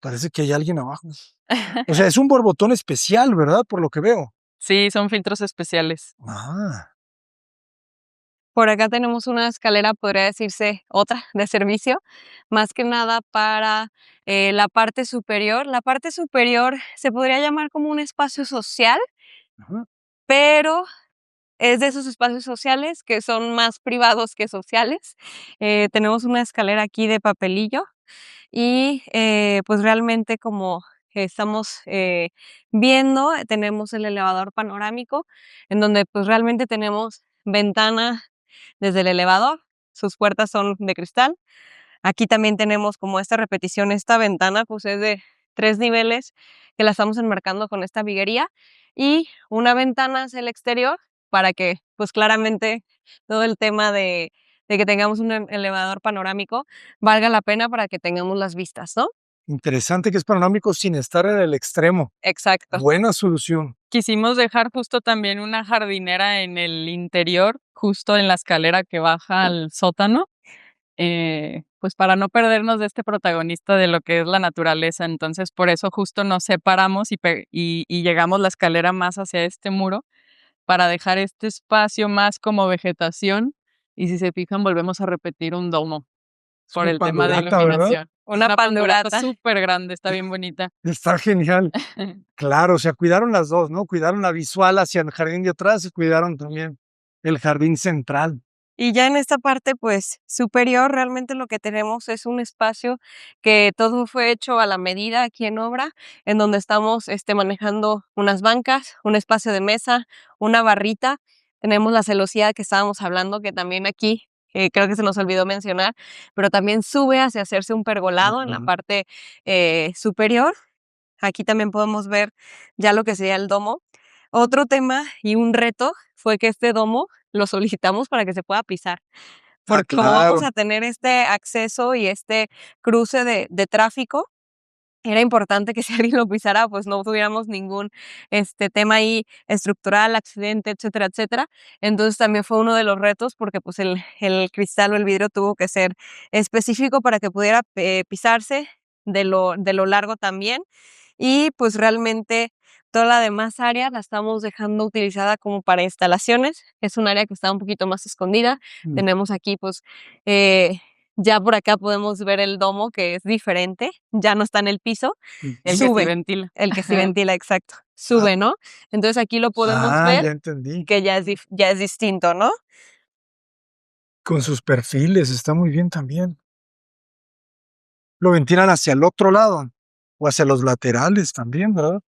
Parece que hay alguien abajo. O sea, es un borbotón especial, ¿verdad? Por lo que veo.
Sí, son filtros especiales.
Ah,
Por acá tenemos una escalera, podría decirse otra de servicio, más que nada para la parte superior. La parte superior se podría llamar como un espacio social,
ajá.
pero es de esos espacios sociales que son más privados que sociales. Tenemos una escalera aquí de papelillo y pues realmente como estamos viendo, tenemos el elevador panorámico en donde pues realmente tenemos ventana desde el elevador, sus puertas son de cristal. Aquí también tenemos como esta repetición, esta ventana pues es de 3 niveles que la estamos enmarcando con esta viguería y una ventana hacia el exterior para que pues claramente todo el tema de que tengamos un elevador panorámico valga la pena para que tengamos las vistas, ¿no?
Interesante que es panorámico sin estar en el extremo.
Exacto.
Buena solución.
Quisimos dejar justo también una jardinera en el interior, justo en la escalera que baja al sótano, pues para no perdernos de este protagonista de lo que es la naturaleza. Entonces, por eso justo nos separamos y llegamos la escalera más hacia este muro para dejar este espacio más como vegetación. Y si se fijan, volvemos a repetir un domo
Es
por
una
el tema de
pandurata, ¿verdad?
iluminación.
Una pandurata.
Súper grande, está bien bonita.
Está genial. Claro, o sea, cuidaron las dos, ¿no? Cuidaron la visual hacia el jardín de atrás y cuidaron también el jardín central.
Y ya en esta parte, pues, superior, realmente lo que tenemos es un espacio que todo fue hecho a la medida aquí en obra, en donde estamos manejando unas bancas, un espacio de mesa, una barrita. Tenemos la celosía que estábamos hablando, que también aquí creo que se nos olvidó mencionar, pero también sube hacia hacerse un pergolado en la
Ujú.
parte superior. Aquí también podemos ver ya lo que sería el domo. Otro tema y un reto fue que este domo lo solicitamos para que se pueda pisar,
Ah,
porque como vamos
claro.
a tener este acceso y este cruce de tráfico, era importante que si alguien lo pisara, pues no tuviéramos ningún tema ahí estructural, accidente, etcétera, etcétera. Entonces también fue uno de los retos porque pues el cristal o el vidrio tuvo que ser específico para que pudiera pisarse de lo largo también. Y pues realmente toda la demás área la estamos dejando utilizada como para instalaciones. Es un área que está un poquito más escondida.
Mm.
Tenemos aquí pues ya por acá podemos ver el domo que es diferente, ya no está en el piso,
Mm.
El que
sube,
se ventila.
el que se ventila, exacto, sube, ¿no? Entonces aquí lo podemos
Ah,
ver
ya entendí.
que ya es distinto, ¿no?
Con sus perfiles, está muy bien también. Lo ventilan hacia el otro lado o hacia los laterales también, ¿verdad?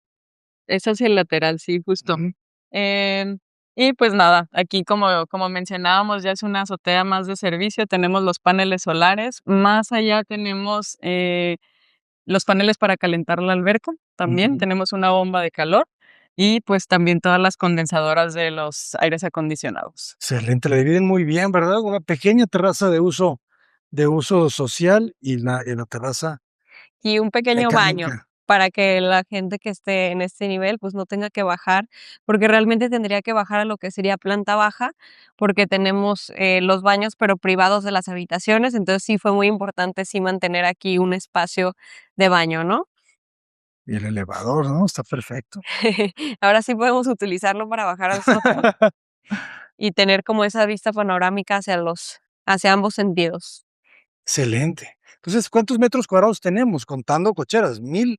Es hacia el lateral, sí, justo.
Ujú.
Em, y pues nada, aquí como mencionábamos, ya es una azotea más de servicio, tenemos los paneles solares, más allá tenemos los paneles para calentar la alberca, también
Ujú.
tenemos una bomba de calor y pues también todas las condensadoras de los aires acondicionados.
Excelente, la dividen muy bien, ¿verdad? Una pequeña terraza de uso social y la terraza
Y un pequeño baño.
mecánica.
para que la gente que esté en este nivel pues no tenga que bajar, porque realmente tendría que bajar a lo que sería planta baja, porque tenemos los baños pero privados de las habitaciones, entonces sí fue muy importante sí mantener aquí un espacio de baño, ¿no?
Y el elevador, ¿no? Está perfecto.
Ahora sí podemos utilizarlo para bajar al sótano y tener como esa vista panorámica hacia ambos sentidos.
Excelente. Entonces, ¿cuántos metros cuadrados tenemos contando cocheras? ¿1000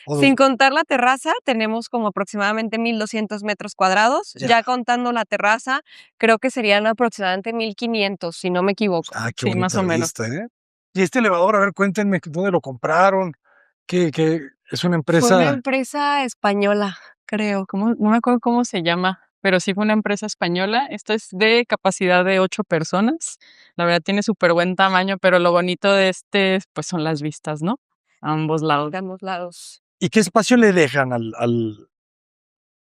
o
Sin contar la terraza, tenemos como aproximadamente 1,200 metros cuadrados.
Ya.
Ya contando la terraza, creo que serían aproximadamente 1,500, si no me equivoco.
Ah, qué
Sí, más
bonita
o menos.
vista, ¿eh? Y este elevador, a ver, cuéntenme dónde lo compraron, que es una
Fue una
empresa
empresa española, creo.
No me acuerdo cómo se llama, pero sí fue una empresa española. Esto es de capacidad de 8 personas. La verdad tiene súper buen tamaño, pero lo bonito de este, pues son las vistas, ¿no? A ambos lados.
De ambos lados.
¿y qué espacio le dejan al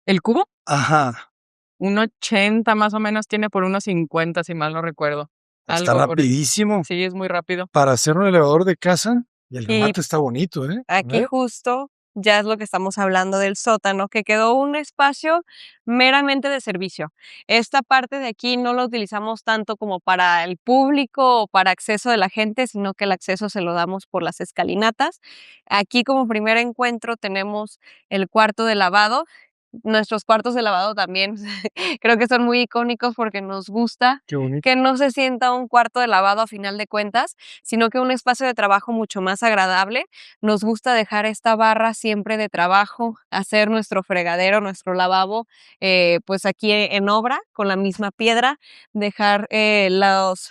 El cubo,
ajá,
1,80 más o menos tiene por 1,50 si mal no recuerdo.
está
Algo por
rapidísimo
sí, es muy rápido.
para hacer un elevador de casa, y el
Y
remate está bonito, ¿eh? A
aquí
ver,
justo ya es lo que estamos hablando del sótano, que quedó un espacio meramente de servicio. Esta parte de aquí no lo utilizamos tanto como para el público o para acceso de la gente, sino que el acceso se lo damos por las escalinatas. Aquí como primer encuentro tenemos el cuarto de lavado. Nuestros cuartos de lavado también creo que son muy icónicos porque nos gusta
qué bonito.
que no se sienta un cuarto de lavado a final de cuentas, sino que un espacio de trabajo mucho más agradable. Nos gusta dejar esta barra siempre de trabajo, hacer nuestro fregadero, nuestro lavabo, pues aquí en obra, con la misma piedra, dejar los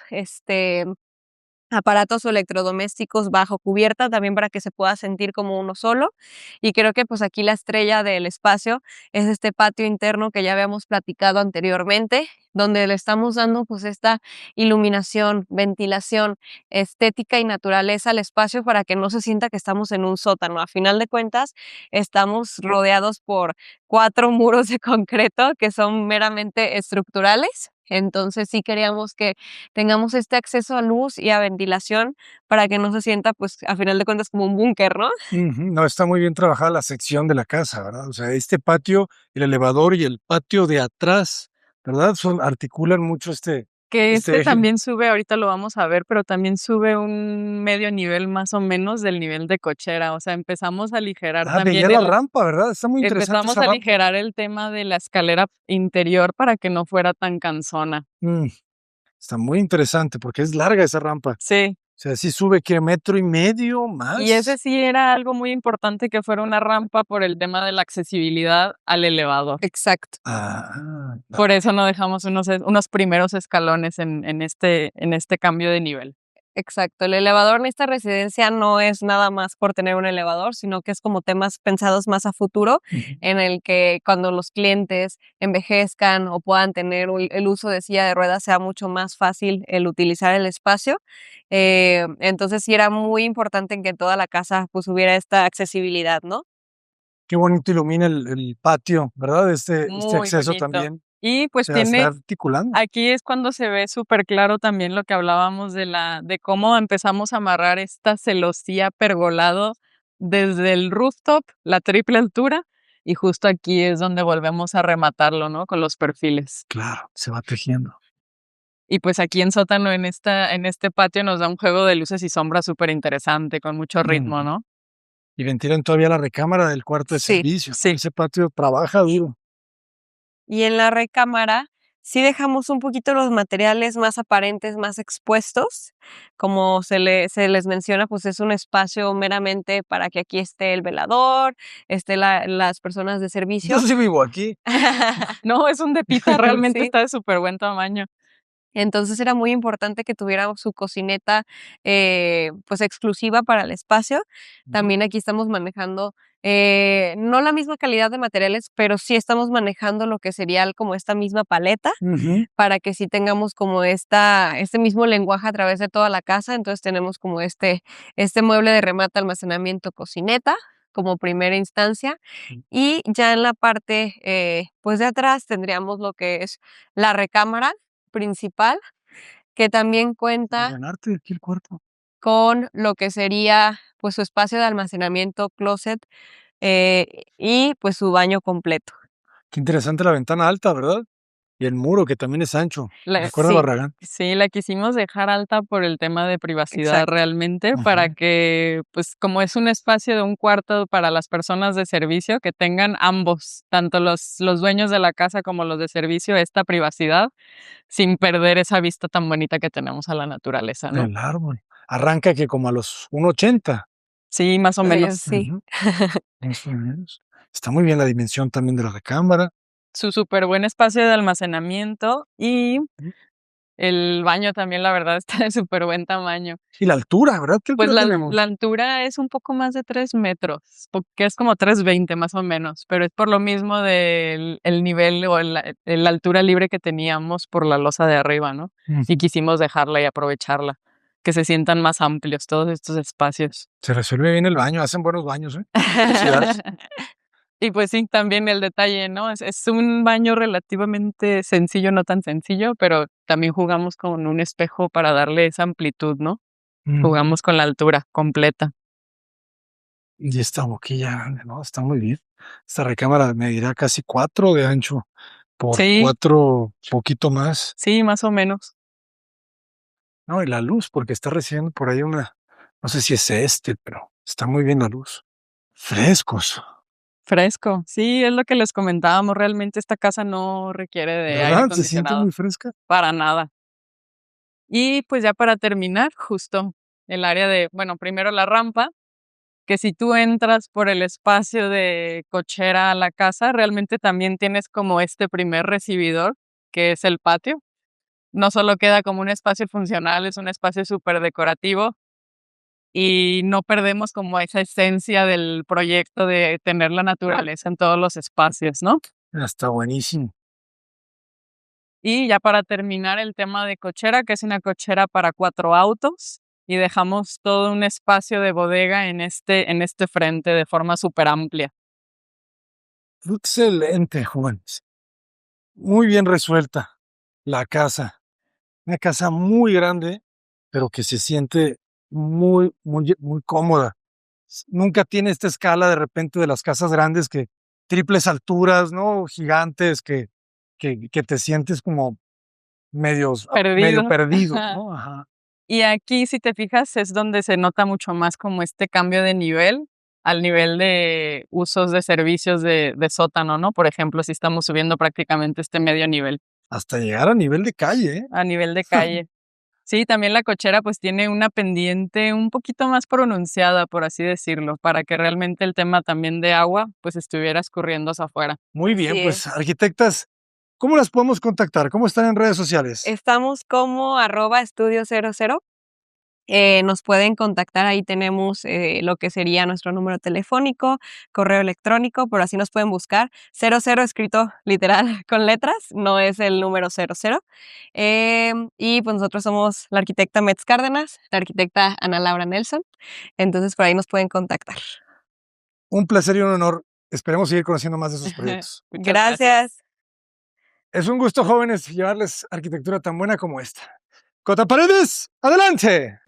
aparatos o electrodomésticos bajo cubierta, también para que se pueda sentir como uno solo. Y creo que pues aquí la estrella del espacio es este patio interno que ya habíamos platicado anteriormente, donde le estamos dando pues esta iluminación, ventilación, estética y naturaleza al espacio para que no se sienta que estamos en un sótano. A final de cuentas, estamos rodeados por 4 muros de concreto que son meramente estructurales. Entonces sí queríamos que tengamos este acceso a luz y a ventilación para que no se sienta, pues, a final de cuentas, como un búnker, ¿no?
Ujú, no, está muy bien trabajada la sección de la casa, ¿verdad? O sea, este patio, el elevador y el patio de atrás, ¿verdad? Articulan mucho
Que
este
este
eje.
también sube, ahorita lo vamos a ver, pero también sube un medio nivel más o menos del nivel de cochera. O sea, empezamos a aligerar
Ah, veía
también
la rampa, ¿verdad? Está muy interesante
empezamos
esa
a
rampa.
aligerar el tema de la escalera interior para que no fuera tan cansona.
Está muy interesante porque es larga esa rampa.
Sí.
O sea, sí sube, ¿qué? ¿Metro y medio
Y ese
más?
sí era algo muy importante que fuera una rampa por el tema de la accesibilidad al elevador.
Exacto.
Ah,
Por eso no dejamos unos primeros escalones en este cambio de nivel.
Exacto, el elevador en esta residencia no es nada más por tener un elevador, sino que es como temas pensados más a futuro,
ujú.
en el que cuando los clientes envejezcan o puedan tener el uso de silla de ruedas sea mucho más fácil el utilizar el espacio. Entonces sí era muy importante en que en toda la casa pues hubiera esta accesibilidad, ¿no?
Qué bonito ilumina el patio, ¿verdad? Este
Muy
acceso
bonito.
también. O
Y pues
sea, está
tiene
articulando.
aquí es cuando se ve súper claro también lo que hablábamos de cómo empezamos a amarrar esta celosía pergolado desde el rooftop, la triple altura, y justo aquí es donde volvemos a rematarlo, ¿no? Con los perfiles.
Claro, se va tejiendo.
Y pues aquí en sótano, en este patio, nos da un juego de luces y sombras súper interesante, con mucho ritmo,
Ujú.
¿no?
Y ventilan todavía la recámara del cuarto de
Sí.
servicio.
Sí.
Ese patio trabaja duro.
Y en la recámara sí dejamos un poquito los materiales más aparentes, más expuestos. Como se les menciona, pues es un espacio meramente para que aquí esté el velador, las personas de
Yo
servicio.
sí vivo aquí.
No, es un de pita, realmente
Sí.
está de súper buen tamaño.
Entonces era muy importante que tuviera su cocineta, pues exclusiva para el espacio.
Ujú.
También aquí estamos manejando, no la misma calidad de materiales, pero sí estamos manejando lo que sería como esta misma paleta
Ujú.
para que sí tengamos como este mismo lenguaje a través de toda la casa. Entonces tenemos como este mueble de remate, almacenamiento, cocineta como primera instancia. Y ya en la parte, pues de atrás tendríamos lo que es la recámara principal, que también
Qué
cuenta
buen arte aquí el cuarto.
con lo que sería pues su espacio de almacenamiento, closet, y pues su baño completo.
Qué interesante la ventana alta, ¿verdad? Y el muro, que también es ancho. Recuerda
Sí,
Barragán.
Sí, la quisimos dejar alta por el tema de privacidad
exacto.
realmente, para
Ujú.
que, pues, como es un espacio de un cuarto para las personas de servicio, que tengan ambos, tanto los dueños de la casa como los de servicio, esta privacidad, sin perder esa vista tan bonita que tenemos a la naturaleza, ¿no?
El árbol. Arranca que como a los 1.80.
Sí, más o menos.
Sí.
Ujú, más o menos. Está muy bien la dimensión también de la recámara.
Su súper buen espacio de almacenamiento y
Ujú.
el baño también, la verdad, está de súper buen tamaño.
Y la altura, ¿verdad? ¿Qué
Pues
altura
la
tenemos?
altura es un poco más de 3 metros, que es como 3.20 más o menos, pero es por lo mismo del el nivel o la altura libre que teníamos por la losa de arriba, ¿no? Y
Ujú.
quisimos dejarla y aprovecharla, que se sientan más amplios todos estos espacios.
Se resuelve bien el baño, hacen buenos baños, ¿eh? Felicidades.
Y pues sí, también el detalle, ¿no? Es un baño relativamente sencillo, no tan sencillo, pero también jugamos con un espejo para darle esa amplitud, ¿no?
Ujú.
Jugamos con la altura completa.
Y esta boquilla grande, ¿no? Está muy bien. Esta recámara medirá casi 4 de ancho por
Sí,
4 poquito más.
sí, más o menos.
No, y la luz, porque está recibiendo por ahí una, no sé si es pero está muy bien la luz. Frescos,
Fresco. Sí, es lo que les comentábamos. Realmente esta casa no requiere de aire
¿verdad? Se siente
acondicionado,
muy fresca.
para nada. Y pues ya para terminar, justo el área de, bueno, primero la rampa, que si tú entras por el espacio de cochera a la casa, realmente también tienes como este primer recibidor, que es el patio. No solo queda como un espacio funcional, es un espacio súper decorativo y no perdemos como esa esencia del proyecto de tener la naturaleza en todos los espacios, ¿no?
Está buenísimo.
Y ya para terminar el tema de cochera, que es una cochera para 4 autos, y dejamos todo un espacio de bodega en este frente de forma súper amplia.
Excelente, jóvenes. Muy bien resuelta la casa. Una casa muy grande, pero que se siente muy, muy, muy cómoda. Nunca tiene esta escala de repente de las casas grandes que triples alturas, ¿no? Gigantes, que te sientes como medio
Perdido.
perdido,
Ajá.
¿no? Ajá.
Y aquí, si te fijas, es donde se nota mucho más como este cambio de nivel, al nivel de usos de servicios de sótano, ¿no? Por ejemplo, si estamos subiendo prácticamente este medio nivel,
Hasta llegar a nivel de calle, ¿eh?
a nivel de calle. Sí, también la cochera, pues, tiene una pendiente un poquito más pronunciada, por así decirlo, para que realmente el tema también de agua, pues, estuviera escurriendo hacia afuera.
Muy bien,
Así
pues
es.
arquitectas, ¿cómo las podemos contactar? ¿Cómo están en redes sociales?
Estamos como @estudio00. Nos pueden contactar, ahí tenemos lo que sería nuestro número telefónico, correo electrónico, pero así nos pueden buscar. 00 escrito literal con letras, no es el número 00. Y pues nosotros somos la arquitecta Metz Cárdenas, la arquitecta Ana Laura Nelson, entonces por ahí nos pueden contactar.
Un placer y un honor. Esperemos seguir conociendo más de sus proyectos.
Muchas gracias.
Gracias.
Es un gusto, jóvenes, llevarles arquitectura tan buena como esta. Cota Paredes, adelante.